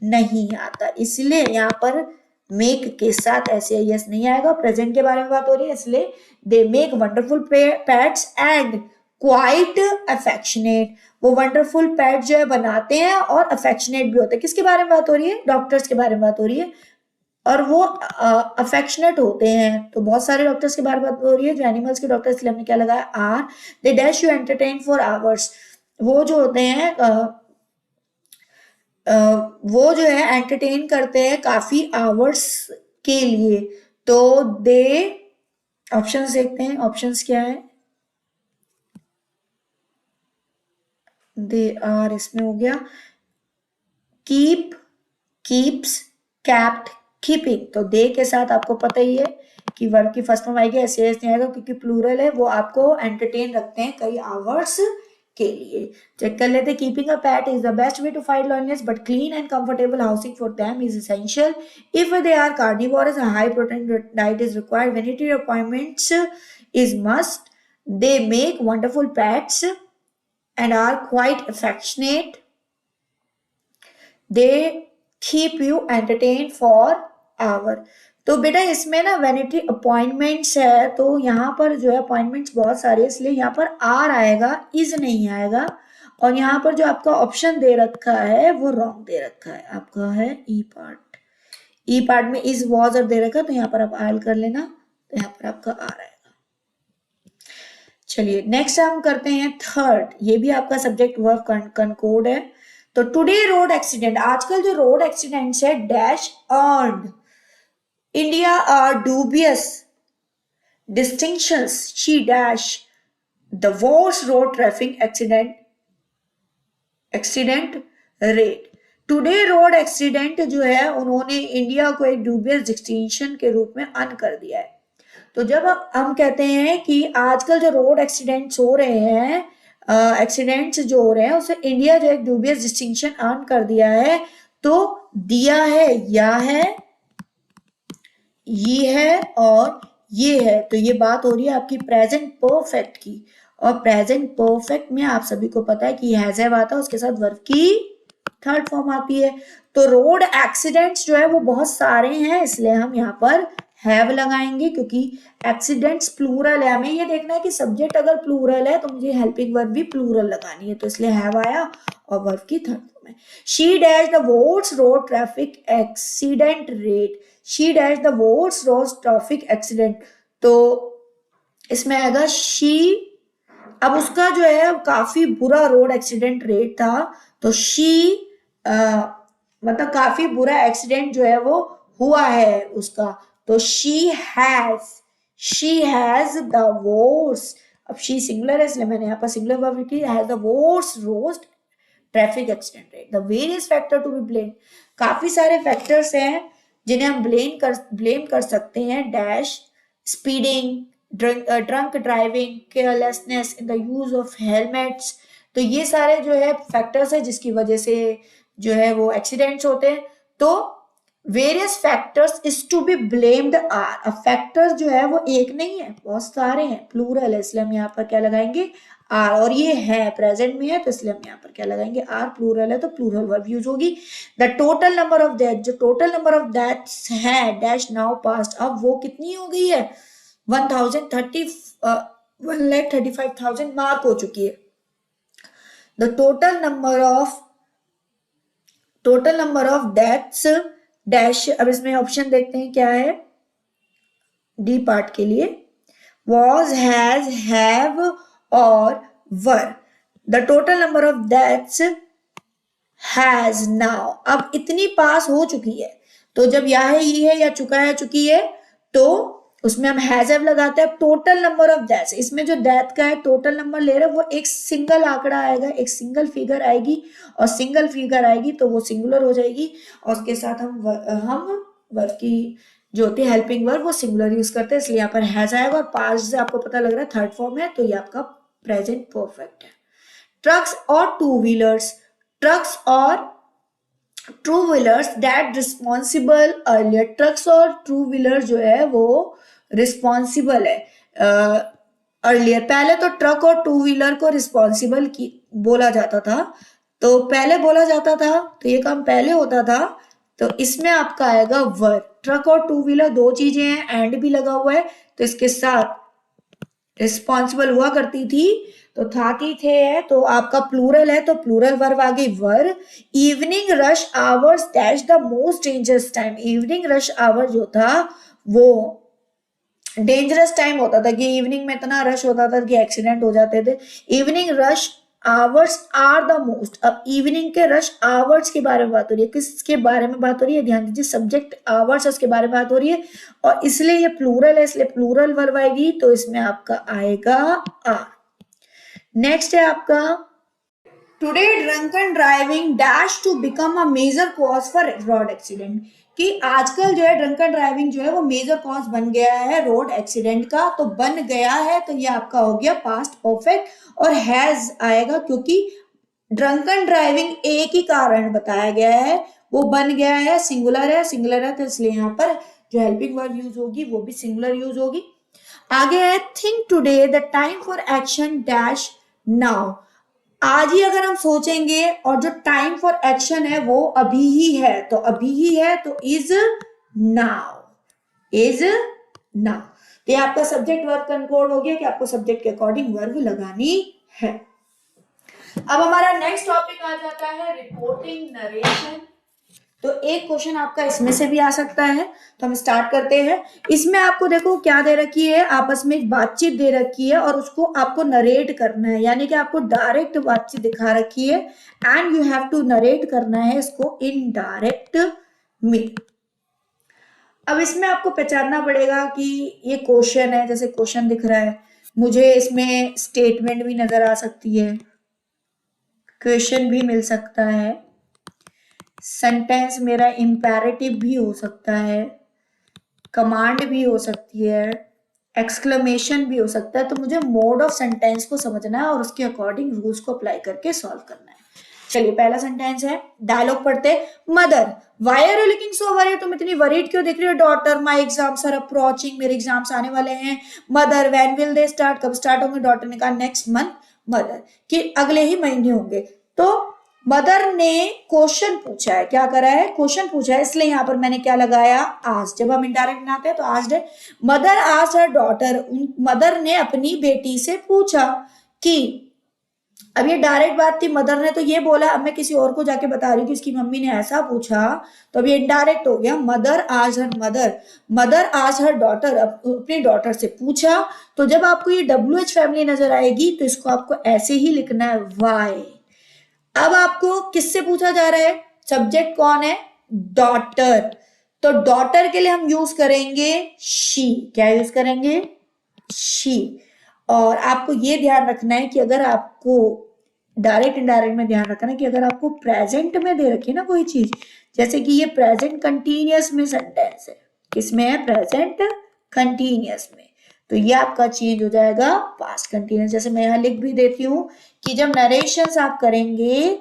नहीं आता, इसलिए यहाँ पर मेक के साथ एस या ईएस नहीं आएगा। प्रेजेंट के बारे में बात हो रही है, इसलिए they make wonderful pets and quite affectionate, वो वंडरफुल पेट जो है बनाते हैं और अफेक्शनेट भी होते हैं। किसके बारे में बात हो रही है? डॉक्टर्स के बारे में बात हो रही है। और वो अफेक्शनेट होते हैं, तो बहुत सारे डॉक्टर्स के बारे में बात हो रही है। जो एनिमल्स के डॉक्टर्स, इसलिए हमने क्या लगाया? Are. They dash you entertain for hours, वो जो होते हैं वो जो है एंटरटेन करते हैं काफी आवर्स के लिए। तो दे, ऑप्शंस देखते हैं, ऑप्शंस क्या है? दे आर इसमें हो गया कीप, कीप्स, कैप्ट, कीपिंग। तो दे के साथ आपको पता ही है कि वर्ब की फर्स्ट फॉर्म आएगी, ऐसे नहीं आएगा क्योंकि प्लूरल है। वो आपको एंटरटेन रखते हैं कई आवर्स के लिए। चेक कर लेते हैं। Keeping a pet is the best way to fight loneliness, but clean and comfortable housing for them is essential. If they are carnivorous, a high protein diet is required. Vanity appointments is must. They make wonderful pets and are quite affectionate. They keep you entertained for hour. तो बेटा इसमें ना vanity appointments है, तो यहाँ पर जो है अपॉइंटमेंट्स बहुत सारे, इसलिए यहाँ पर आर आएगा, इज नहीं आएगा। और यहाँ पर जो आपका ऑप्शन दे रखा है वो रॉन्ग दे रखा है, आपका है ई पार्ट। ई पार्ट में इज वॉज और दे रखा, तो यहाँ पर आप आल कर लेना, तो यहाँ पर आपका आर आएगा। चलिए नेक्स्ट हम करते हैं थर्ड, ये भी आपका सब्जेक्ट वर्ब कंकोड है। तो टुडे रोड एक्सीडेंट, आजकल जो रोड एक्सीडेंट्स है dash earned India are dubious distinctions, she dash the worst road traffic accident rate. Today road accident जो है उन्होंने इंडिया को एक डूबियस डिस्टिंक्शन के रूप में अर्न कर दिया है। तो जब हम कहते हैं कि आजकल जो रोड एक्सीडेंट्स हो रहे हैं, एक्सीडेंट्स जो हो रहे हैं, उसे इंडिया जो एक डूबियस डिस्टिंक्शन अर्न कर दिया है, तो दिया है या है, ये है और ये है। तो ये बात हो रही है आपकी प्रेजेंट परफेक्ट की, और प्रेजेंट परफेक्ट में आप सभी को पता है कि हैज हैव आता है, उसके साथ वर्ब की थर्ड फॉर्म आती है। तो रोड एक्सीडेंट्स जो है वो बहुत सारे हैं, इसलिए हम यहाँ पर हैव लगाएंगे, क्योंकि एक्सीडेंट्स प्लूरल है। हमें ये देखना है कि सब्जेक्ट अगर प्लूरल है तो मुझे हेल्पिंग वर्ब भी प्लूरल लगानी है, तो इसलिए हैव आया और वर्ब की थर्ड फॉर्म है। She dash the words road traffic accident rate, she dash the words road traffic accident, तो इसमें आएगा शी। अब उसका जो है काफी बुरा रोड एक्सीडेंट रेट था, तो शी मतलब काफी बुरा एक्सीडेंट जो है वो हुआ है उसका, तो शी हैज द वर्स्ट। अब शी सिंगुलर है इसलिए मैंने यहाँ पर सिंगुलर वर्ब लिखी, has the worst road traffic accident rate. The various factor to be blame, काफी सारे फैक्टर्स हैं जिन्हें हम ब्लेम कर सकते हैं। Dash speeding, drunk driving, carelessness in the use of helmets. तो ये सारे जो है फैक्टर्स है जिसकी वजह से जो है वो एक्सीडेंट्स होते हैं। तो various factors is to be blamed are. अब फैक्टर्स जो है वो एक नहीं है, बहुत सारे हैं, प्लूरल है, इसलिए हम यहाँ पर क्या लगाएंगे? आर। और ये है प्रेजेंट में है, तो इसलिए हम यहाँ पर क्या लगाएंगे? आर। प्लूरल है तो प्लूरल वर्ब यूज होगी। The total number of that, जो टोटल नंबर ऑफ दैट्स है डैश नाउ पास्ट, अब वो कितनी हो गई है? 1,35,000 मार्क हो चुकी है। The total number of deaths dash, अब इसमें ऑप्शन देखते हैं क्या है डी पार्ट के लिए, was, has, have और were। The total number of deaths has now, अब इतनी पास हो चुकी है, तो जब या है, ये है, या चुका है, चुकी है, तो उसमें हम हैज हैव लगाते हैं। टोटल नंबर ऑफ डेथ्स, इसमें जो डेथ का है टोटल नंबर ले रहे हैं, वो एक सिंगल आंकड़ा आएगा, एक सिंगल फिगर आएगी, और सिंगल फिगर आएगी तो वो सिंगुलर हो जाएगी, और उसके साथ हम वर्ब की जो होती है हेल्पिंग वर्ब वो सिंगुलर यूज करते हैं, इसलिए यहाँ पर हैज आएगा। और पास्ट से आपको पता लग रहा है थर्ड फॉर्म है, तो ये आपका प्रेजेंट परफेक्ट है। ट्रक्स और टू व्हीलर्स, ट्रक्स और true wheelers that responsible earlier, trucks और ट्रू व्हीलर जो है वो रिस्पॉन्सिबल है अर्लियर। पहले तो ट्रक और टू व्हीलर को रिस्पॉन्सिबल की बोला जाता था, तो पहले बोला जाता था, तो ये काम पहले होता था, तो इसमें आपका आएगा वर। ट्रक और टू व्हीलर दो चीजें हैं, एंड भी लगा हुआ है, तो इसके साथ रिस्पॉन्सिबल हुआ करती थी, तो थाती थे है तो आपका प्लूरल है, तो प्लूरल वर्ब आ गई were. Evening rush hours that's the most dangerous time. Evening rush hour जो था वो डेंजरस टाइम होता था कि इवनिंग में इतना रश होता था कि एक्सीडेंट हो जाते थे। Evening rush hours are the most. अब इवनिंग के रश आवर्स के बारे में बात हो रही है, किसके बारे में बात हो रही है, ध्यान दीजिए, सब्जेक्ट आवर्स उसके बारे में बात हो रही है, और इसलिए ये प्लूरल है, इसलिए प्लूरल वर्ब आएगी, तो इसमें आपका आएगा आर। नेक्स्ट है आपका today drunken driving dash to become a major cause for road accident, कि आजकल जो है ड्रंकन ड्राइविंग जो है वो मेजर कॉज बन गया है रोड एक्सीडेंट का। तो बन गया है तो ये आपका हो गया पास्ट परफेक्ट, और हैज आएगा क्योंकि ड्रंकन ड्राइविंग एक ही कारण बताया गया है, वो बन गया है, सिंगुलर है तो इसलिए यहाँ पर जो हेल्पिंग वर्ब यूज होगी वो भी सिंगुलर यूज होगी। आगे है think today the time for action dash now. आज ही अगर हम सोचेंगे और जो टाइम फॉर एक्शन है वो अभी ही है, तो अभी ही है तो इज नाउ, इज नाउ। तो ये आपका सब्जेक्ट वर्ब कंकोड हो गया कि आपको सब्जेक्ट के अकॉर्डिंग वर्ब लगानी है। अब हमारा नेक्स्ट टॉपिक आ जाता है रिपोर्टिंग नरेशन। तो एक क्वेश्चन आपका इसमें से भी आ सकता है, तो हम स्टार्ट करते हैं। इसमें आपको देखो क्या दे रखी है, आपस में एक बातचीत दे रखी है और उसको आपको नरेट करना है, यानी कि आपको डायरेक्ट बातचीत दिखा रखी है and you have to narrate करना है इसको इनडायरेक्ट में। अब इसमें आपको पहचानना पड़ेगा कि ये क्वेश्चन है, जैसे क्वेश्चन दिख रहा है, मुझे इसमें स्टेटमेंट भी नजर आ सकती है, क्वेश्चन भी मिल सकता है, सेंटेंस मेरा इंपैरेटिव भी हो सकता है, कमांड भी हो सकती है, एक्सक्लेमेशन भी हो सकता है। तो मुझे मोड ऑफ सेंटेंस को समझना है और उसके अकॉर्डिंग रूल्स को अप्लाई करके सॉल्व करना है। चलिए पहला सेंटेंस है, डायलॉग पढ़ते। Mother why are you looking so worried, तुम इतनी वरीड क्यों दिख रही हो। Daughter my exams are approaching, मेरे एग्जाम्स आने वाले हैं। Mother when will they start, कब स्टार्ट होंगे। डॉटर ने कहा नेक्स्ट मंथ, मदर कि अगले ही महीने होंगे। तो मदर ने क्वेश्चन पूछा है, क्या करा है, क्वेश्चन पूछा है, इसलिए यहां पर मैंने क्या लगाया, आज। जब हम इनडायरेक्ट बनाते हैं तो आज है। मदर आज हर डॉटर, मदर ने अपनी बेटी से पूछा कि, अब ये डायरेक्ट बात थी, मदर ने तो ये बोला, अब मैं किसी और को जाके बता रही हूँ कि इसकी मम्मी ने ऐसा पूछा, तो अब ये इनडायरेक्ट हो गया। मदर आज हर मदर आज हर डॉटर, अपनी डॉटर से पूछा। तो जब आपको ये WH फैमिली नजर आएगी तो इसको आपको ऐसे ही लिखना है, वाई। अब आपको किससे पूछा जा रहा है, सब्जेक्ट कौन है, डॉटर, तो डॉटर के लिए हम यूज करेंगे शी। क्या यूज करेंगे, शी। और आपको ये ध्यान रखना है कि अगर आपको डायरेक्ट इनडायरेक्ट में ध्यान रखना है कि अगर आपको प्रेजेंट में दे रखी है ना कोई चीज, जैसे कि ये प्रेजेंट कंटिन्यूअस में सेंटेंस है, किसमें है, प्रेजेंट कंटिन्यूअस में, तो ये आपका चेंज हो जाएगा पास्ट कंटिन्यूअस। जैसे मैं यहाँ लिख भी देती हूँ कि जब नरेशंस आप करेंगे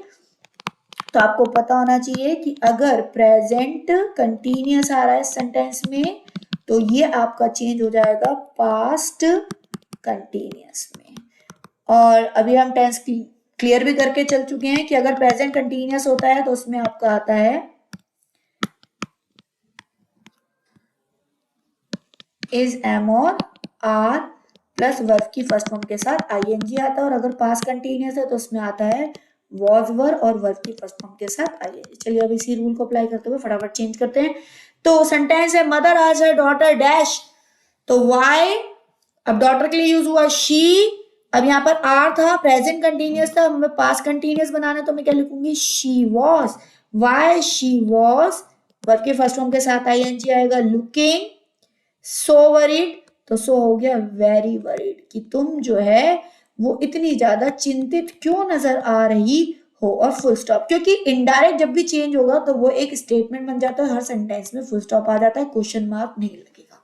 तो आपको पता होना चाहिए कि अगर प्रेजेंट कंटिन्यूअस आ रहा है सेंटेंस में तो ये आपका चेंज हो जाएगा पास्ट कंटिन्यूअस में। और अभी हम टेंस क्लियर भी करके चल चुके हैं कि अगर प्रेजेंट कंटिन्यूअस होता है तो उसमें आपका आता है इज, एम और आर प्लस वर्ब की फर्स्ट फॉर्म के साथ आईएनजी आता है। और अगर पास्ट कंटिन्यूअस है तो उसमें आता है वॉज वर और वर्ब की फर्स्ट फॉर्म के साथ आईएनजी। चलिए अब इसी रूल को अप्लाई करते हुए फटाफट चेंज करते हैं। तो सेंटेंस है मदर आज हर डॉटर डैश, तो वाई, अब डॉटर के लिए यूज हुआ शी। अब यहाँ पर आर था, प्रेजेंट कंटिन्यूअस था, हमें पास्ट कंटिन्यूअस बनाना है तो मैं क्या लिखूंगी, she was, why she was, verb के फर्स्ट फॉर्म के साथ आईएनजी आएगा। लुकिंग सो वरीड, तो सो हो गया वेरी वरीड, कि तुम जो है वो इतनी ज्यादा चिंतित क्यों नजर आ रही हो, और फुल स्टॉप, क्योंकि इनडायरेक्ट जब भी चेंज होगा तो वो एक स्टेटमेंट बन जाता है, हर सेंटेंस में फुल स्टॉप आ जाता है, क्वेश्चन मार्क नहीं लगेगा।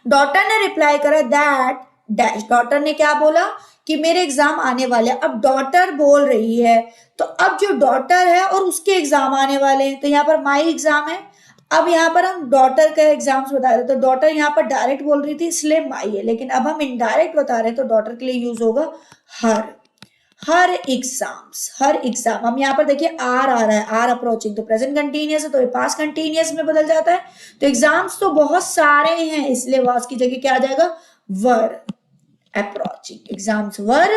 डॉटर ने रिप्लाई करा दैट डैश, डॉटर ने क्या बोला कि मेरे एग्जाम आने वाले। अब डॉटर बोल रही है तो अब जो डॉटर है और उसके एग्जाम आने वाले हैं, तो यहाँ पर माई एग्जाम है। अब यहाँ पर हम डॉटर का एग्जाम्स बता रहे, तो डॉटर यहाँ पर डायरेक्ट बोल रही थी इसलिए माई है, लेकिन अब हम इनडायरेक्ट बता रहे हैं तो डॉटर के लिए यूज होगा हर एग्जाम्स, हर एग्जाम। हम यहाँ पर देखिए आर आ रहा है, आर अप्रोचिंग, तो प्रेजेंट कंटिन्यूअस है तो ये पास्ट कंटिन्यूअस में बदल जाता है। तो एग्जाम्स तो बहुत सारे हैं इसलिए वाज की जगह क्या आ जाएगा, were. Approaching, exams were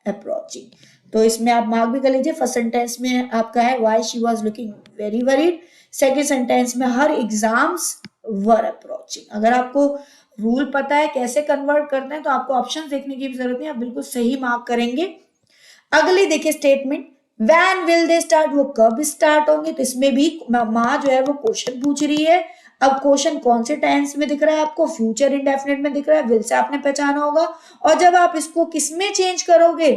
approaching. तो इसमें आप मार्क भी कर लीजिए। फर्स्ट सेंटेंस में आपका है why she was looking very worried. Second sentence में हर एग्जाम्स वर अप्रोचिंग। अगर आपको रूल पता है कैसे कन्वर्ट करते हैं तो आपको ऑप्शन देखने की भी जरूरत नहीं, आप बिल्कुल सही मार्क करेंगे। अगली देखिए statement, when will they start, वो कब स्टार्ट होंगे। तो इसमें भी माँ जो है वो क्वेश्चन पूछ रही है। अब क्वेश्चन कौन से टेंस में दिख रहा है आपको, फ्यूचर इंडेफिनिट में दिख रहा है, विल से आपने पहचाना होगा। और जब आप इसको किस में चेंज करोगे,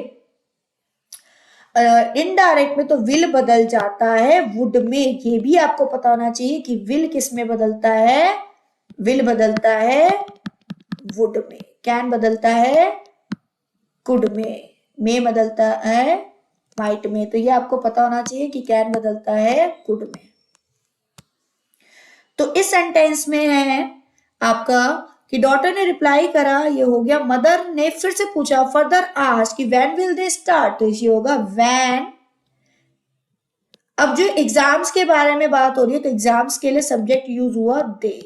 इनडायरेक्ट में, तो विल बदल जाता है वुड में। ये भी आपको पता होना चाहिए कि विल किस में बदलता है, विल बदलता है वुड में, कैन बदलता है कुड में बदलता है माइट में। तो ये आपको पता होना चाहिए कि कैन बदलता है कुड में। तो इस सेंटेंस में है आपका कि डॉटर ने रिप्लाई करा, ये हो गया। मदर ने फिर से पूछा, फर्दर आस्क कि व्हेन विल दे स्टार्ट, तो ये होगा व्हेन। अब जो एग्जाम्स के बारे में बात हो रही है तो एग्जाम्स के लिए सब्जेक्ट यूज हुआ दे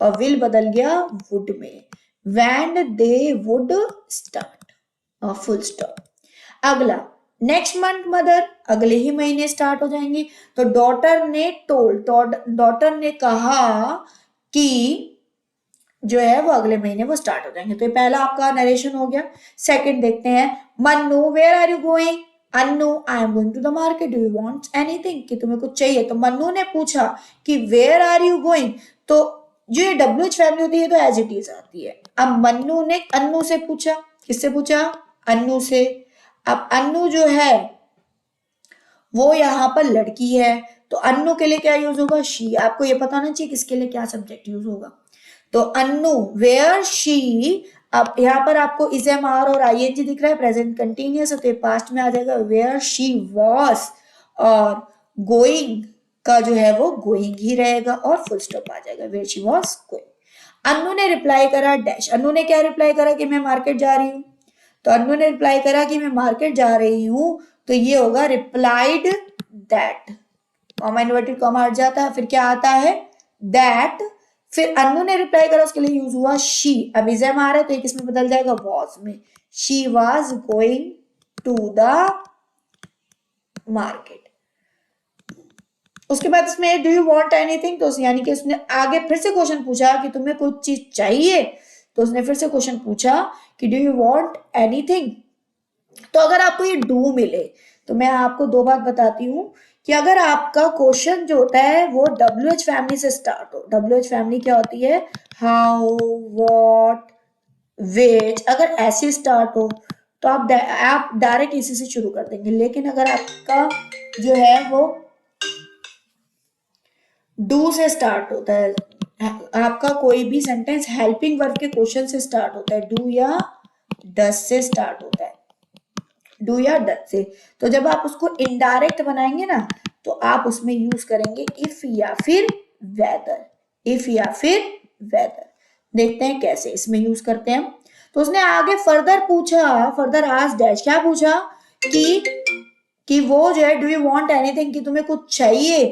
और विल बदल गया वुड में, व्हेन दे वुड स्टार्ट और फुल स्टॉप। अगला नेक्स्ट मंथ मदर, अगले ही महीने स्टार्ट हो जाएंगे। तो डॉटर ने टोल्ड, डॉटर ने कहा कि जो है वो अगले महीने वो स्टार्ट हो जाएंगे। तो ये पहला आपका नरेशन हो गया। सेकंड देखते हैं, Mannu where are you going, Annu I am going to the market, do you want anything, कि तुम्हें कुछ चाहिए। तो मन्नू ने पूछा कि वेयर आर यू गोइंग, तो जो ये WH फैमिली होती है तो एज इट इज आती है। अब मन्नू ने अन्नू से पूछा, किससे पूछा, अन्नू से। अब अन्नू जो है वो यहाँ पर लड़की है तो अन्नू के लिए क्या यूज होगा, शी। आपको ये पता होना चाहिए किसके लिए क्या सब्जेक्ट यूज होगा। तो अन्नू वेयर शी, अब यहाँ पर आपको इज एम आर और आईएनजी दिख रहा है, प्रेजेंट कंटिन्यूअस है तो ये पास्ट में आ जाएगा वेयर शी वॉज, और गोइंग का जो है वो गोइंग ही रहेगा और फुल स्टॉप आ जाएगा, where she was going. Annu ने रिप्लाई करा डैश, अन्नू ने क्या रिप्लाई करा कि मैं मार्केट जा रही हूँ। तो अन्नू ने रिप्लाई करा कि मैं मार्केट जा रही हूँ, तो ये होगा replied that, comma inverted comma हट जाता है, फिर क्या आता है दैट। फिर अन्नू ने रिप्लाई करा, उसके लिए यूज हुआ शी। अब इज एम आ रहा है तो ये किसमें बदल जाएगा, वॉज में, she was going to the market. उसके बाद इसमें डू यू वांट एनीथिंग, तो यानी कि उसने आगे फिर से क्वेश्चन पूछा कि तुम्हें कुछ चीज चाहिए, तो उसने फिर से क्वेश्चन पूछा कि डू यू वांट एनीथिंग। तो अगर आपको ये डू मिले तो मैं आपको दो बात बताती हूँ कि अगर आपका क्वेश्चन जो होता है वो WH फैमिली से स्टार्ट हो, WH फैमिली क्या होती है, हाउ, व्हाट, व्हिच, अगर ऐसे स्टार्ट हो तो आप डायरेक्ट इसी से शुरू कर देंगे। लेकिन अगर आपका जो है वो डू से स्टार्ट होता है, आपका कोई भी सेंटेंस हेल्पिंग वर्ब के क्वेश्चन से स्टार्ट होता है, डू या डस से स्टार्ट होता है, डू या डस से, तो जब आप उसको इनडायरेक्ट बनाएंगे ना तो आप उसमें यूज करेंगे इफ या फिर वेदर, इफ या फिर वेदर। देखते हैं कैसे इसमें यूज करते हैं। तो उसने आगे फर्दर पूछा, फर्दर आज डैश, क्या पूछा कि वो जो है डू यू वांट एनीथिंग, कि तुम्हें कुछ चाहिए।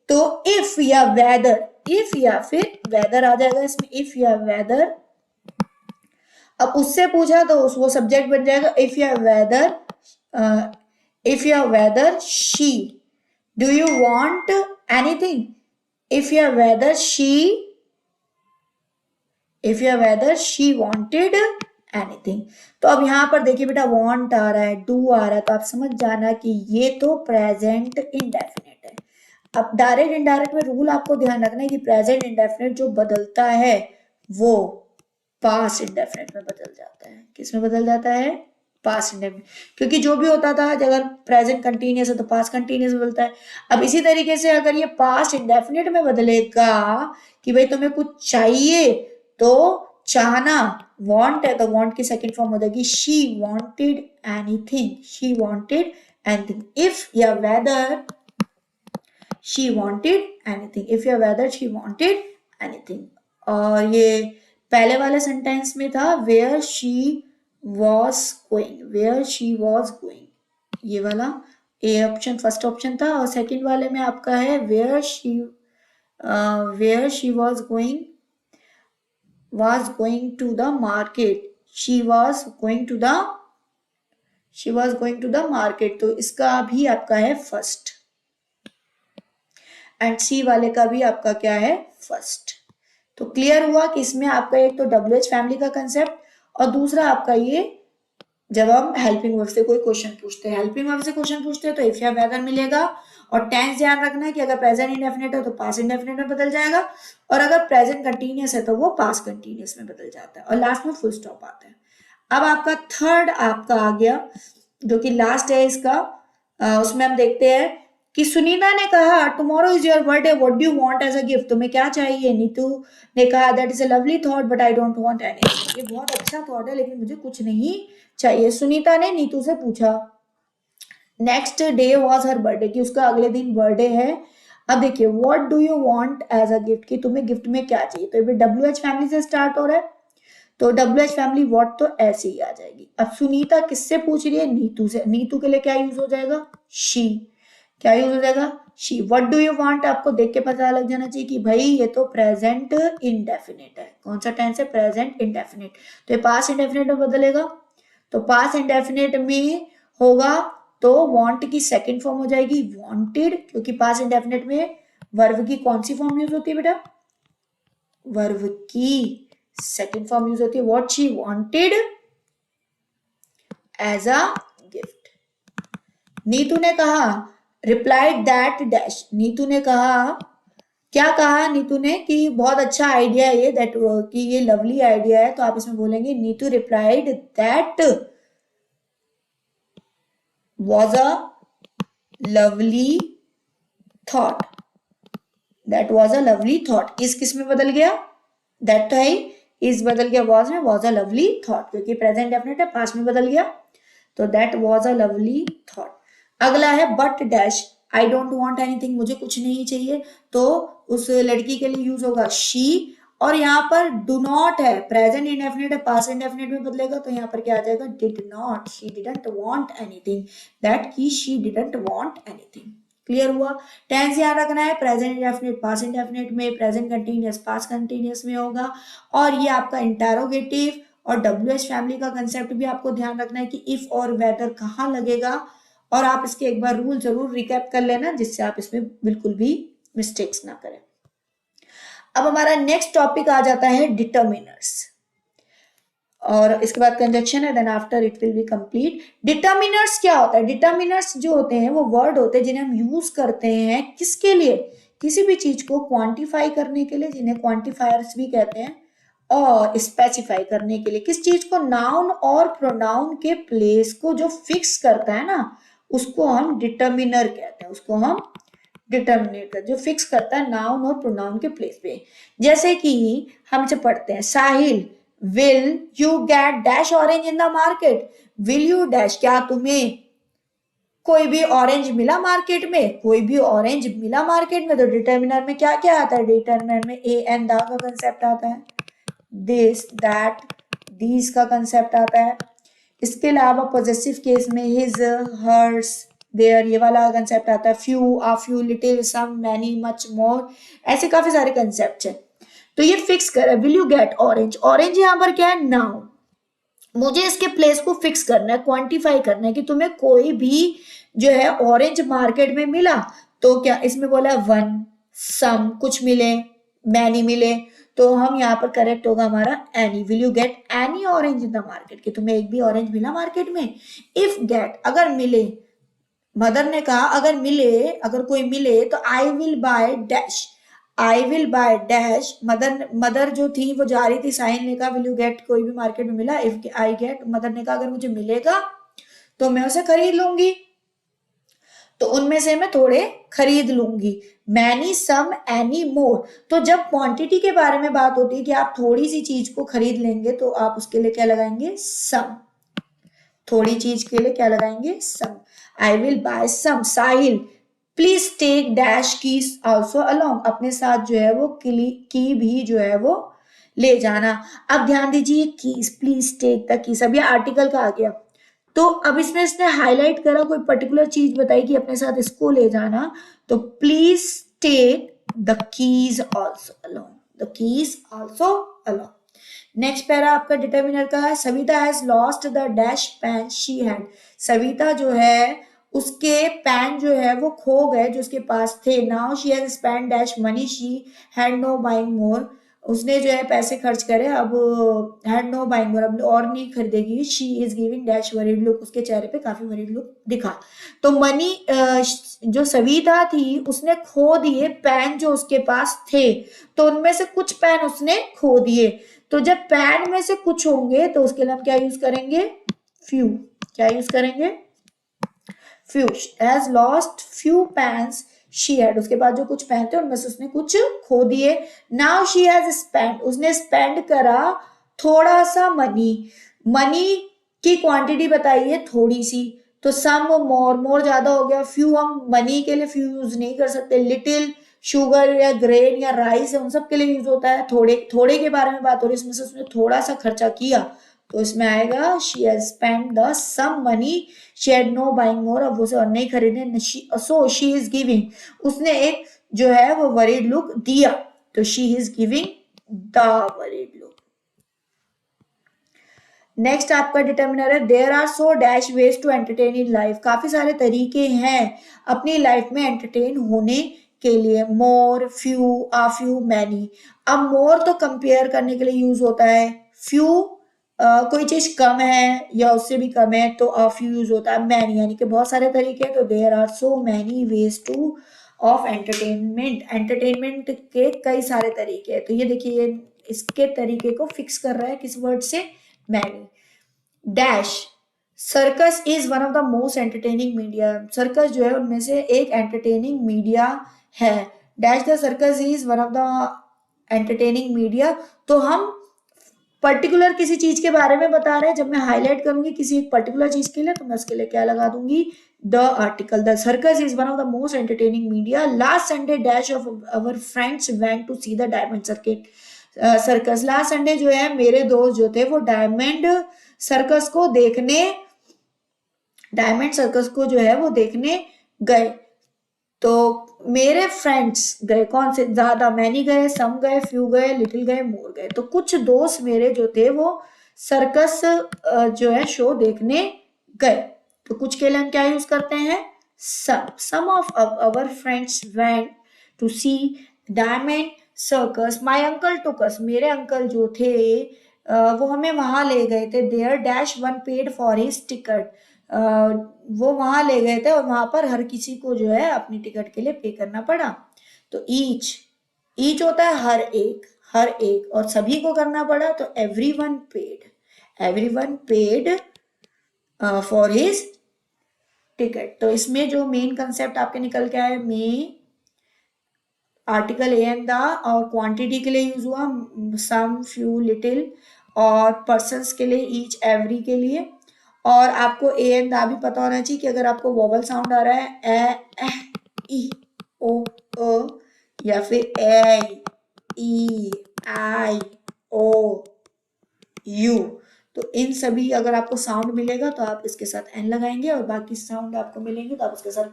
तो इफ या वेदर, इफ या फिर वेदर आ जाएगा इसमें, इफ या वेदर। अब उससे पूछा तो वो सब्जेक्ट बन जाएगा इफ या वेदर, इफ या whether she, do you want anything, if या वेदर शी, इफ या वेदर शी वांटेड एनीथिंग। तो अब यहां पर देखिए बेटा वांट आ रहा है, डू आ रहा है, तो आप समझ जाना कि ये तो प्रेजेंट इंडेफिनिट है। अब डायरेक्ट इनडायरेक्ट में रूल आपको ध्यान रखना है कि प्रेजेंट इंडेफिनिट जो बदलता है वो पास्ट इंडेफिनिट में बदल जाता है। किस में बदल जाता है, पास्ट इंडेफिनिट, क्योंकि जो भी होता था अगर प्रेजेंट कंटिन्यूअस है तो पास्ट कंटिन्यूअस बदलता है। अब इसी तरीके से अगर ये पास्ट इंडेफिनिट में बदलेगा कि भाई तुम्हें कुछ चाहिए, तो चाहना वांट है तो वांट की सेकंड फॉर्म हो जाएगी she wanted anything, she wanted anything. If या whether she wanted anything, if या वेदर शी वांटेड एनीथिंग। और ये पहले वाले सेंटेंस में था where she was going, where she was going, ये वाला ए ऑप्शन फर्स्ट ऑप्शन था। और सेकंड वाले में आपका है where she was going to the market, she was going to the market, तो इसका भी आपका है फर्स्ट, एंड सी वाले का भी आपका क्या है फर्स्ट। तो क्लियर हुआ कि इसमें आपका एक तो WH फैमिली का कंसेप्ट और दूसरा आपका ये जब हम हेल्पिंग वर्ब से कोई क्वेश्चन पूछते हैं, हेल्पिंग वर्ब से क्वेश्चन पूछते हैं तो इफ या वेदर मिलेगा, और टेंस ध्यान रखना है कि अगर प्रेजेंट इंडेफिनिट है तो पास्ट इंडेफिनिट में बदल जाएगा, और अगर प्रेजेंट कंटिन्यूअस है तो वो पास्ट कंटिन्यूअस में बदल जाता है, और लास्ट में फुल स्टॉप आता है। अब आपका थर्ड आपका आ गया जो कि लास्ट है इसका, उसमें हम देखते हैं कि सुनीता ने कहा tomorrow is your birthday, what do you want as a gift, तुम्हें क्या चाहिए। नीतू ने कहा that is a lovely thought but I don't want anything, ये बहुत अच्छा थॉट है लेकिन मुझे कुछ नहीं चाहिए। सुनीता ने नीतू से पूछा। Next day was her birthday, कि उसका अगले दिन बर्थडे है। अब देखिए what do you want as a gift, कि तुम्हें गिफ्ट में क्या चाहिए, तो ये WH फैमिली से स्टार्ट हो रहा है, तो WH फैमिली व्हाट तो ऐसे ही आ जाएगी। अब सुनीता किससे पूछ रही है, नीतू से, नीतू के लिए क्या यूज हो जाएगा, शी, क्या यूज हो जाएगा, she. What do you want आपको देख के पता लग जाना चाहिए कि भाई ये तो प्रेजेंट इंडेफिनिट है, कौन सा टेंस है, प्रेजेंट इंडेफिनिट, तो ये पास्ट इंडेफिनिट में बदलेगा, तो पास्ट इंडेफिनिट में होगा तो वांट की सेकंड फॉर्म हो जाएगी वांटेड, क्योंकि पास्ट इंडेफिनिट में वर्ब की कौन सी फॉर्म यूज होती है बेटा, वर्ब की सेकंड फॉर्म यूज होती है, what she wanted as a gift. Neetu ने कहा रिप्लाइड दैट डैश, नीतू ने कहा, क्या कहा नीतू ने कि बहुत अच्छा आइडिया है ये, दैट कि ये लवली आइडिया है, तो आप इसमें बोलेंगे Neetu replied that was a lovely thought, that was a lovely thought। इस किस में बदल गया, that तो है, इस बदल गया was में, was a lovely thought, क्योंकि प्रेजेंट डेफिनेट है, पास्ट में बदल गया, तो that was a lovely thought। अगला है but dash, I don't want anything, मुझे कुछ नहीं चाहिए, तो उस लड़की के लिए यूज होगा she, और यहाँ पर डू नॉट है, प्रेजेंट इंडेफिनिट है, पास्ट इंडेफिनिट में बदलेगा, तो यहाँ पर क्या आ जाएगा, did not, she didn't want anything, that की she didn't want anything. Clear हुआ। टेंस याद रखना है, प्रेजेंट इंडेफिनिट पास्ट इंडेफिनिट में, प्रेजेंट कंटिन्यूअस पास्ट कंटिन्यूअस में होगा, और ये आपका इंटेरोगेटिव और WH फैमिली का कंसेप्ट भी आपको ध्यान रखना है कि इफ और वेदर कहाँ लगेगा, और आप इसके एक बार रूल जरूर रिकैप कर लेना जिससे आप इसमें बिल्कुल भी मिस्टेक्स ना करें। अब हमारा नेक्स्ट टॉपिक आ जाता है डिटर्मिनर्स, और इसके बाद कंजक्शन है, then after it will be complete. Determiners क्या होता है, डिटर्मिनर्स जो होते हैं वो वर्ड होते हैं जिन्हें हम यूज करते हैं किसके लिए, किसी भी चीज को क्वांटिफाई करने के लिए, जिन्हें क्वांटिफायर्स भी कहते हैं, और स्पेसिफाई करने के लिए, किस चीज को, नाउन और प्रोनाउन के प्लेस को जो फिक्स करता है ना, उसको हम डिटर्मिनर कहते हैं, उसको हम डिटर्मिनेटर जो फिक्स करता है नाउन और प्रोनाउन के प्लेस पे। जैसे कि हम इसे पढ़ते हैं, Sahil will you get dash orange in the market, will you dash, क्या तुम्हें कोई भी ऑरेंज मिला मार्केट में, कोई भी ऑरेंज मिला मार्केट में, तो डिटर्मिनर में क्या क्या आता है, डिटर्मिनर में ए एंड द का कंसेप्ट आता है, दिस दैट दीज का कंसेप्ट आता है, इसके अलावा पॉजेसिव केस में हिज हर्स देयर ये वाला कंसेप्ट आता है, few a few little some many much more, ऐसे काफी सारे कंसेप्ट है। तो ये फिक्स कर, will you get orange, orange यहाँ पर क्या है, नाउन, मुझे इसके प्लेस को फिक्स करना है, क्वांटिफाई करना है कि तुम्हें कोई भी जो है ऑरेंज मार्केट में मिला, तो क्या इसमें बोला वन, सम कुछ मिले, मैनी मिले, तो हम यहाँ पर करेक्ट होगा हमारा any, will you get any orange in the market, कि तुम्हें एक भी ऑरेंज मिला मार्केट में। इफ गेट अगर मिले, मदर ने कहा अगर मिले, अगर कोई मिले तो आई will by dash, I will by dash, mother जो थी वो जा रही थी, साहिल ने कहा विल यू गेट, कोई भी मार्केट में मिला, इफ आई गेट, मदर ने कहा अगर मुझे मिलेगा तो मैं उसे खरीद लूंगी, तो उनमें से मैं थोड़े खरीद लूंगी, मैनी सम एनी मोर, तो जब क्वांटिटी के बारे में बात होती है कि आप थोड़ी सी चीज को खरीद लेंगे तो आप उसके लिए क्या लगाएंगे, सम, थोड़ी चीज के लिए क्या लगाएंगे, some. I will buy some, Sahil please take dash keys also along, अपने साथ जो है वो की भी जो है वो ले जाना। अब ध्यान दीजिए keys, please take the keys, अब ये आर्टिकल का आ गया, तो अब इसमें इसने हाईलाइट करा, कोई पर्टिकुलर चीज बताई कि अपने साथ इसको ले जाना, तो please take the keys also along, the keys also along. Next para आपका डिटर्मिनर का है, Savita has lost the dash pen she had. Savita जो है उसके पेन जो है वो खो गए जो उसके पास थे। Now she has spend dash money she had no buying more. उसने जो है पैसे खर्च करे, अब हैड नो बाइंग मोर, अब और नहीं खरीदेगी। She is giving dash worried look, उसके चेहरे पे काफी वरीड लुक दिखा। तो मनी जो सविता थी उसने खो दिए पेन जो उसके पास थे, तो उनमें से कुछ पेन उसने खो दिए। तो जब पेन में से कुछ होंगे तो उसके लिए हम क्या यूज करेंगे, फ्यू। क्या यूज करेंगे, few. Has lost few pens she had, उसके बाद जो कुछ पेन थे उनमें से उसने कुछ खो दिए। नाउ शी हैज स्पेंड, उसने स्पेंड करा थोड़ा सा मनी। मनी की क्वांटिटी बताइए थोड़ी सी, तो सम मोर, मोर ज्यादा हो गया। फ्यू हम मनी के लिए फ्यू यूज नहीं कर सकते। लिटिल शुगर या ग्रेन या राइस है उन सब के लिए यूज होता है। थोड़े थोड़े के बारे में बात हो रही है, इसमें से उसने थोड़ा सा खर्चा किया तो इसमें आएगा she has spend the some money she had no buying more, अब उसे और नहीं खरीदने। सो शी इज गिविंग, उसने एक जो है वो वरीड लुक दिया, तो she is giving the worried look. Next आपका डिटर्मिनर है, there are so dash ways to entertain in life. काफी सारे तरीके हैं अपनी लाइफ में एंटरटेन होने के लिए। मोर, फ्यू, आ फ्यू, मैनी। अब मोर तो कंपेयर करने के लिए यूज होता है। फ्यू कोई चीज कम है या उससे भी कम है तो आ फ्यू यूज होता है। मैनी यानी कि बहुत सारे तरीके हैं, तो there are so many ways to of entertainment. Entertainment के कई सारे तरीके हैं। तो ये देखिए ये इसके तरीके को फिक्स कर रहा है किस वर्ड से, many. Dash, circus is one of the most entertaining media. Circus जो है उनमें से एक एंटरटेनिंग मीडिया है। Dash the circus is one of the entertaining media. तो हम पर्टिकुलर किसी चीज के बारे में बता रहे हैं, जब मैं हाईलाइट करूंगी किसी एक पर्टिकुलर चीज के लिए तो मैं उसके लिए क्या लगा दूंगी, the article. The circus is one of the most entertaining media. Last Sunday dash of our friends went to see the diamond circuit circus. Last Sunday जो है मेरे दोस्त जो थे वो डायमंड सर्कस को देखने, डायमंड सर्कस को जो है वो देखने गए। तो मेरे फ्रेंड्स गए, कौन से ज्यादा, मैनी गए, सम गए, फ्यू गए, लिटिल गए, मोर गए। तो कुछ दोस्त मेरे जो थे वो सर्कस जो है शो देखने गए। तो कुछ के लिए हम क्या यूज करते हैं, some of our friends went to see diamond circus. My uncle took us, मेरे अंकल जो थे वो हमें वहां ले गए थे। There dash one paid for his ticket, वो वहां ले गए थे और वहां पर हर किसी को जो है अपनी टिकट के लिए पे करना पड़ा। तो ईच, ईच होता है हर एक, हर एक, और सभी को करना पड़ा तो everyone paid, everyone paid for his ticket. तो इसमें जो मेन कंसेप्ट आपके निकल के आए, में आर्टिकल ए एंड द और क्वांटिटी के लिए यूज हुआ, सम, फ्यू, लिटिल, और पर्सन्स के लिए ईच, एवरी के लिए। और आपको ए एंड दा भी पता होना चाहिए कि अगर आपको वोवल साउंड आ रहा है ए, ई, ओ, या फिर ए, ई, आई, ओ, यू, तो इन सभी अगर आपको साउंड मिलेगा तो आप इसके साथ एन लगाएंगे, और बाकी साउंड आपको मिलेंगे तो आप उसके साथ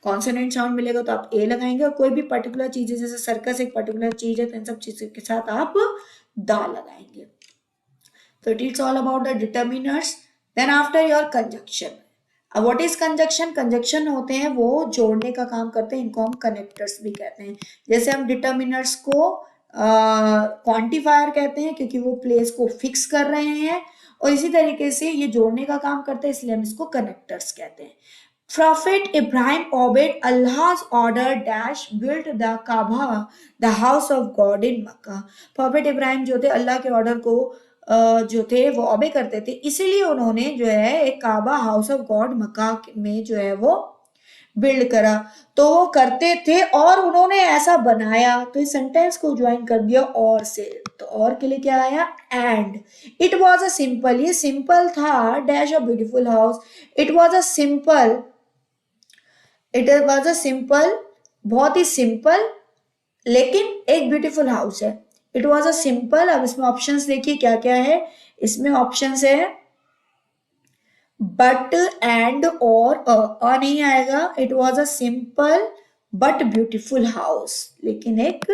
कॉन्सोनेंट साउंड मिलेगा तो आप ए लगाएंगे। और कोई भी पर्टिकुलर चीज है, जैसे सर्कस एक पर्टिकुलर चीज है, तो इन सब चीजों के साथ आप दा लगाएंगे। तो it's all about the determiners. Then after your conjunction, अब व्हाट इज कंजक्शन, कंजक्शन होते हैं वो जोड़ने का काम करते हैं, इनको हम कनेक्टर्स भी कहते हैं। जैसे हम डिटर्मिनर्स को क्वांटिफायर कहते हैं क्योंकि वो प्लेस को फिक्स कर रहे हैं, और इसी तरीके से ये जोड़ने का काम करते हैं, इसलिए हम इसको कनेक्टर्स कहते हैं। Prophet Ibrahim obeyed Allah's order dash built the Kaaba, the house of God in Makkah. Prophet Ibrahim जो थे अल्लाह के ऑर्डर को जो थे वो ओबे करते थे, इसीलिए उन्होंने जो है एक काबा हाउस ऑफ गॉड मक्का में जो है वो बिल्ड करा। तो वो करते थे और उन्होंने ऐसा बनाया, तो इस सेंटेंस को ज्वाइन कर दिया और से। तो और के लिए क्या आया, and. It was a simple, ये सिंपल था, dash a beautiful house. It was a simple, it was a simple, बहुत ही सिंपल लेकिन एक ब्यूटीफुल हाउस है। इट वॉज अ सिंपल, अब इसमें ऑप्शंस देखिए क्या क्या है। इसमें ऑप्शंस है बट, एंड, और अ नहीं आएगा। It was a simple but beautiful house, लेकिन एक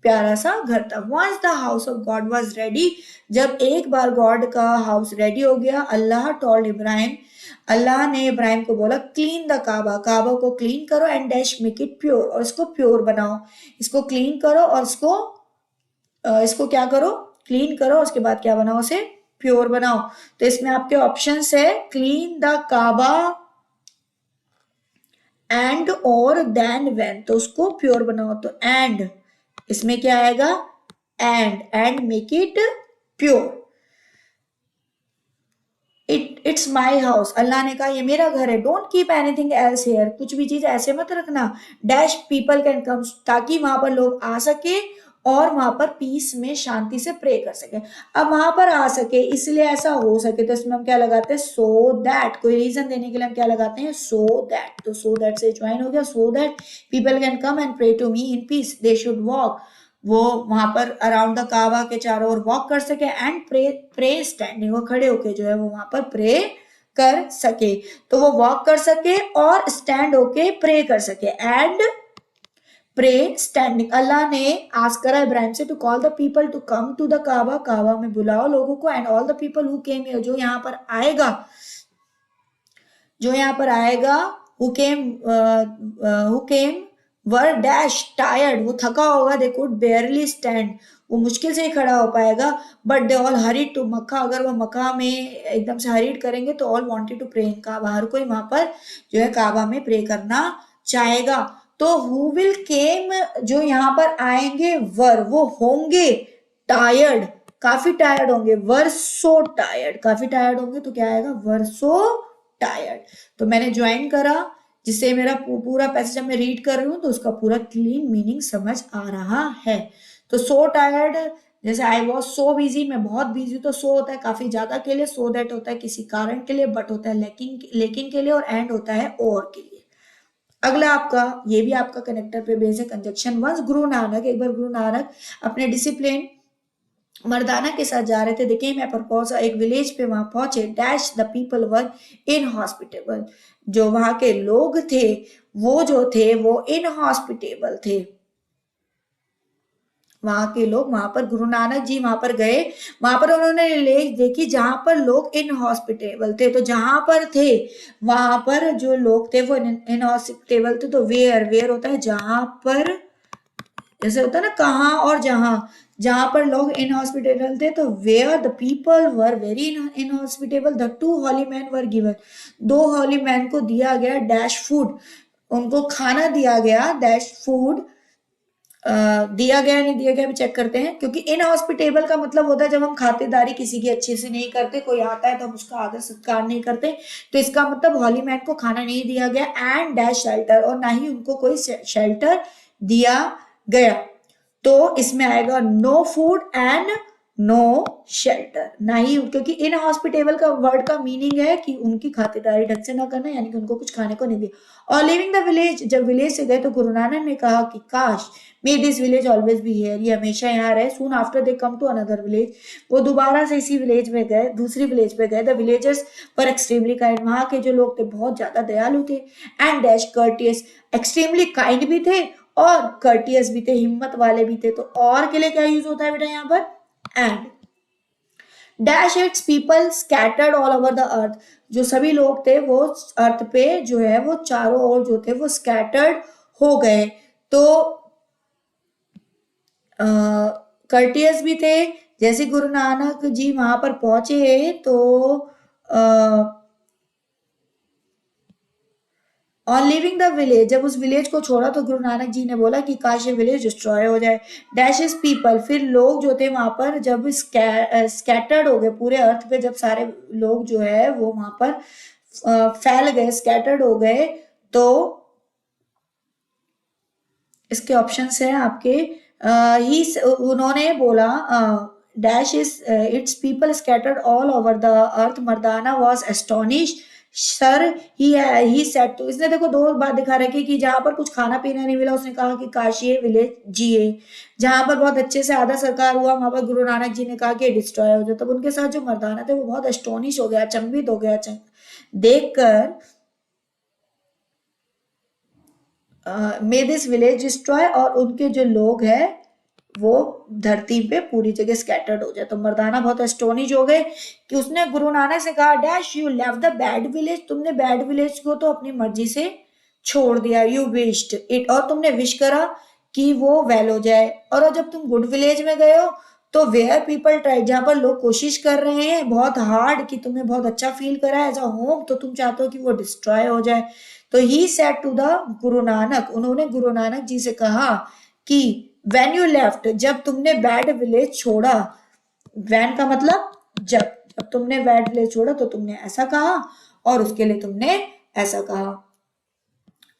प्यारा सा घर था। Once the house of God was ready, जब एक बार गॉड का हाउस रेडी हो गया, अल्लाह टोल्ड इब्राहिम, अल्लाह ने इब्राहिम को बोला, क्लीन द काबा, काबा को क्लीन करो, and dash make it pure, और इसको प्योर बनाओ, इसको क्लीन करो और इसको क्या करो, क्लीन करो, उसके बाद क्या बनाओ, उसे प्योर बनाओ। तो इसमें आपके ऑप्शंस है क्लीन द काबा एंड और देन व्हेन, तो उसको प्योर बनाओ, तो एंड इसमें क्या आएगा, and make it pure. It's my house, अल्लाह ने कहा ये मेरा घर है, don't keep anything else here, कुछ भी चीज ऐसे मत रखना, डैश पीपल कैन कम, ताकि वहां पर लोग आ सके और वहां पर पीस में शांति से प्रे कर सके। अब वहां पर आ सके इसलिए ऐसा हो सके, तो इसमें हम क्या लगाते हैं, सो दैट, कोई रीजन देने के लिए हम क्या लगाते हैं, सो दैट, तो सो दैट से ज्वाइन हो गया, so that people can come and pray to me in peace, they should walk, वो वहां पर अराउंड द काबा के चारों ओर वॉक कर सके, एंड प्रे स्टैंडिंग, वो खड़े होके जो है वो वहां पर प्रे कर सके, तो वो वॉक कर सके और स्टैंड होके प्रे कर सके, एंड प्रे स्टैंडिंग। अल्लाह ने आस्क करा इब्राहिम से to call the people to come to the Kaaba, Kaaba में बुलाओ लोगों को, and all the people who came here, जो यहाँ पर आएगा, जो यहाँ पर आएगा, who came were dash tired, वो थका होगा, दे कुड बेयरली स्टैंड, वो मुश्किल से ही खड़ा हो पाएगा, but they all hurried to Mecca, अगर वो मक्का में एकदम से हरीड करेंगे तो all wanted to pray in Kaaba, हर कोई वहां पर जो है काबा में प्रे करना चाहेगा। तो हु विल केम, जो यहाँ पर आएंगे, वर, वो होंगे टायर्ड, काफी टायर्ड होंगे, वर सो टायर्ड, काफी टायर्ड होंगे, तो क्या आएगा, वर सो टायर्ड। तो मैंने ज्वाइन करा, जिससे मेरा पूरा पैसेज जब मैं रीड कर रही हूँ तो उसका पूरा क्लीन मीनिंग समझ आ रहा है। तो सो टायर्ड, जैसे आई वॉज सो बिजी, मैं बहुत बिजी हूँ, तो सो होता है काफी ज्यादा के लिए, सो दैट होता है किसी कारण के लिए, बट होता है लेकिन के लिए, और एंड होता है और के लिए। अगला आपका, ये भी आपका कनेक्टर पे बेस है, कंजक्शन। वंस गुरु नानक, एक बार गुरु नानक अपने डिसिप्लिन मर्दाना के साथ जा रहे थे, देखे मैं पर पहुंचा एक विलेज पे, वहां पहुंचे, dash the people were inhospitable, जो वहां के लोग थे वो जो थे वो इनहॉस्पिटेबल थे, वहां के लोग, वहां पर गुरु नानक जी वहां पर गए, वहां पर उन्होंने विलेज देखी जहां पर लोग इनहॉस्पिटेबल थे, तो जहां पर थे वहां पर जो लोग थे वो इनहॉस्पिटेबल थे, तो वेयर होता है जहां पर, जैसे होता है ना कहाँ और जहां, जहां पर लोग इनहॉस्पिटेबल थे, तो where the people were very inhospitable, the two holy man were given, दो हॉली मैन को दिया गया डैश फूड, उनको खाना दिया गया, डैश फूड, दिया गया नहीं दिया गया भी चेक करते हैं, क्योंकि इनहॉस्पिटेबल का मतलब होता है जब हम खातिरदारी किसी की अच्छे से नहीं करते, कोई आता है तो हम उसका आदर सत्कार नहीं करते, तो इसका मतलब हॉली मैन को खाना नहीं दिया गया, एंड डैश शेल्टर, और ना ही उनको कोई शेल्टर दिया गया, तो इसमें आएगा no food and no shelter, ना ही, क्योंकि इनहॉस्पिटेबल का वर्ड का मीनिंग है कि उनकी खातिरदारी ढंग से ना करना, यानी कि उनको कुछ खाने को नहीं दिया। और लिविंग द विलेज, जब विलेज से गए तो गुरु नानक ने कहा कि काश may this village always be here, ये हमेशा यहाँ रहे। Soon after they come to another village, वो दोबारा से इसी विलेज में गए, दूसरी विलेज में गए, द विलेजर्स पर एक्सट्रीमली काइंड, वहां के जो लोग थे बहुत ज्यादा दयालु थे, and dash courteous, extremely kind भी थे और कर्टियस भी थे, हिम्मत वाले भी थे, तो और के लिए क्या यूज होता है बेटा यहाँ पर, and dash it's people scattered all over the earth, जो सभी लोग थे वो अर्थ पे जो है वो चारों ओर जो थे वो स्कैटर्ड हो गए, तो कर्टियस भी थे। जैसे गुरु नानक जी वहां पर पहुंचे तो ऑन लिविंग द विलेज, जब उस विलेज को छोड़ा तो गुरु नानक जी ने बोला कि काश ये विलेज डिस्ट्रॉय हो जाए, डैशेस पीपल, फिर लोग जो थे वहां पर जब स्कैटर्ड हो गए पूरे अर्थ पे, जब सारे लोग जो है वो वहां पर फैल गए, स्कैटर्ड हो गए, तो इसके ऑप्शंस है आपके, ही उन्होंने बोला dash is it's people scattered all over the earth, Mardana was astonished sir he said, तो इसने देखो दो बात दिखा रखी कि जहां पर कुछ खाना पीना नहीं मिला उसने कहा कि काश ये विलेज जिए, जहां पर बहुत अच्छे से आदर सत्कार हुआ वहां पर गुरु नानक जी ने कहा कि डिस्ट्रॉय हो जाए, तब उनके साथ जो मर्दाना थे वो बहुत एस्टोनिश हो गया, अचंभित हो गया देखकर, मे दिस विलेज डिस्ट्रॉय, और उनके जो लोग हैं वो धरती पे पूरी जगह स्कैटर्ड हो जाए। तो मर्दाना बहुत एस्टोनिश हो गए कि उसने गुरु नानक से कहा, dash you left the bad village, तुमने बैड विलेज को तो अपनी मर्जी से छोड़ दिया, यू विश्ड इट, और तुमने विश करा कि वो वेल हो जाए। और जब तुम गुड विलेज में गए हो तो वेयर पीपल ट्राई, जहां पर लोग कोशिश कर रहे हैं बहुत हार्ड कि तुम्हें बहुत अच्छा फील करा एज अ होम, तो तुम चाहते हो कि वो डिस्ट्रॉय हो जाए। तो he said to the Guru Nanak, उन्होंने गुरु नानक जी से कहा कि व्हेन यू लेफ्ट, जब तुमने बैड विलेज छोड़ा, वैन का मतलब जब, जब तुमने बैड विलेज छोड़ा तो तुमने ऐसा कहा और उसके लिए तुमने ऐसा कहा।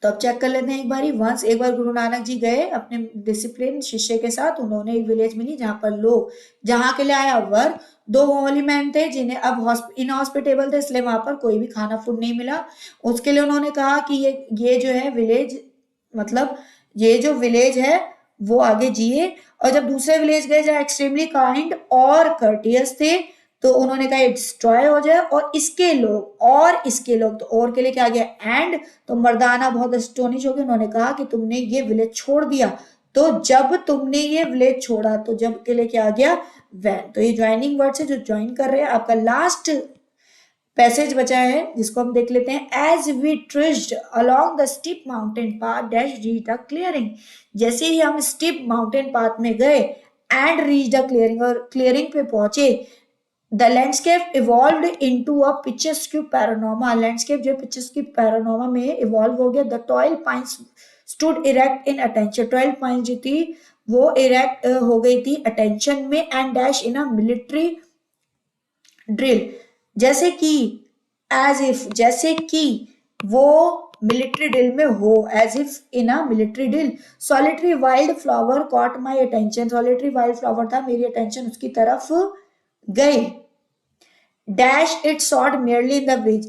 तो अब चेक कर लेते हैं एक बारी। वंस, एक बार गुरु नानक जी गए अपने डिसिप्लिन शिष्य के साथ, उन्होंने एक विलेज मिली जहां पर लोग, जहां के लिए आया वर, दो होली मैन थे जिन्हें अब इनहॉस्पिटेबल थे, इसलिए वहां पर कोई भी खाना फूड नहीं मिला। उसके लिए उन्होंने कहा कि ये जो है विलेज, मतलब ये जो विलेज है वो आगे जिए। और जब दूसरे विलेज गए जहाँ एक्सट्रीमली काइंड और कर्टियस थे, तो उन्होंने कहा ये डिस्ट्रॉय हो जाए और इसके लोग, और इसके लोग, तो और के लिए क्या आ गया एंड। तो मर्दाना बहुत एस्टोनिश हो गए, उन्होंने कहा कि तुमने ये विलेज छोड़ दिया, तो जब तुमने ये विलेज छोड़ा, तो जब के लिए क्या आ गया वैन। तो ये ज्वाइनिंग वर्ड से जो ज्वाइन कर रहे हैं, आपका लास्ट पैसेज बचा है जिसको हम देख लेते हैं। As we trudged along the steep mountain path dash reach the clearing, जैसे ही हम स्टीप माउंटेन पाथ में गए एंड रीच द क्लियरिंग, और क्लियरिंग पे पहुंचे, the landscape evolved into a picturesque panorama, landscape जो पिक्चरस्क्यू पैनोरामा में इवॉल्व हो गया। The 12 pines stood erect in attention, 12 pines जो थी वो इरेक्ट हो गई थी अटेंशन में, and dash in a military drill, जैसे कि एज इफ, जैसे कि वो मिलिट्री ड्रिल में हो, as if in a military drill. Solitary wild flower caught my attention, solitary wild flower था, मेरी अटेंशन उसकी तरफ गई। Dash it sawed merely in the bridge,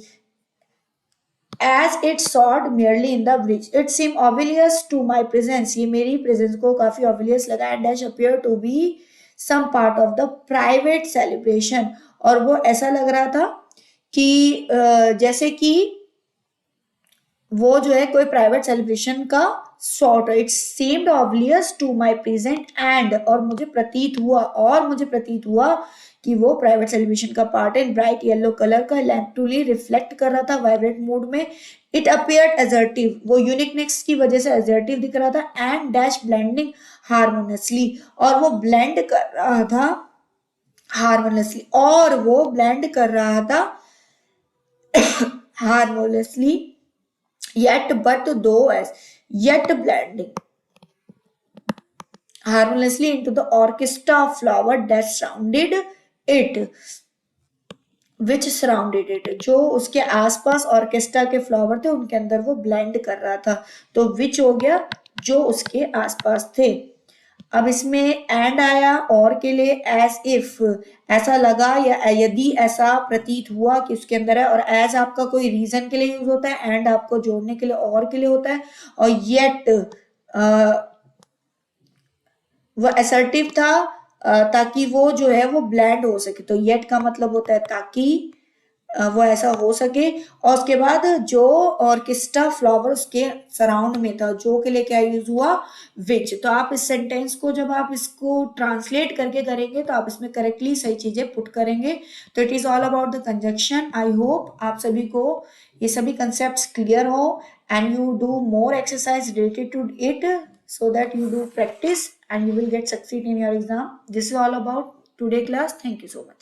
as it sawed merely in the bridge, it seemed obvious to my presence, ये मेरी presence को काफी obvious लगा। and dash appear to be some part of the private celebration, और वो ऐसा लग रहा था कि जैसे कि वो जो है कोई प्राइवेट सेलिब्रेशन का sort. It seemed obvious to my present and, और मुझे प्रतीत हुआ कि वो प्राइवेट सेलिब्रेशन का पार्ट है। ब्राइट येलो कलर का लैम्प टूली रिफ्लेक्ट कर रहा था वाइब्रेंट मूड में। इट अपियर्ड एजर्टिव, वो यूनिकनेस की वजह से एजर्टिव दिख रहा था। एंड डैश ब्लेंडिंग हार्मोनियसली, और वो ब्लेंड कर रहा था हार्मोनियसली, और वो ब्लेंड कर रहा था harmoniously, yet but though as, yet blending harmoniously into the orchestra of flower that surrounded it, which surrounded it, जो उसके आसपास ऑर्केस्ट्रा के फ्लावर थे उनके अंदर वो ब्लेंड कर रहा था। तो विच हो गया जो उसके आसपास थे। अब इसमें एंड आया और के लिए, एज इफ ऐसा लगा या यदि ऐसा प्रतीत हुआ कि उसके अंदर है, और एज आपका कोई रीजन के लिए यूज होता है, एंड आपको जोड़ने के लिए और के लिए होता है, और येट वो असर्टिव था ताकि वो जो है वो ब्लेंड हो सके। तो येट का मतलब होता है ताकि वो ऐसा हो सके। और उसके बाद जो ऑर्केस्ट्रा फ्लावर उसके सराउंड में था, जो के लिए क्या यूज हुआ विच। तो आप इस सेंटेंस को जब आप इसको ट्रांसलेट करके करेंगे तो आप इसमें करेक्टली सही चीजें पुट करेंगे। तो it is all about the conjunction. I hope आप सभी को ये सभी कंसेप्ट क्लियर हो and you do more exercise related to it so that you do practice and you will get succeed in your exam. This is all about today class. Thank you so much.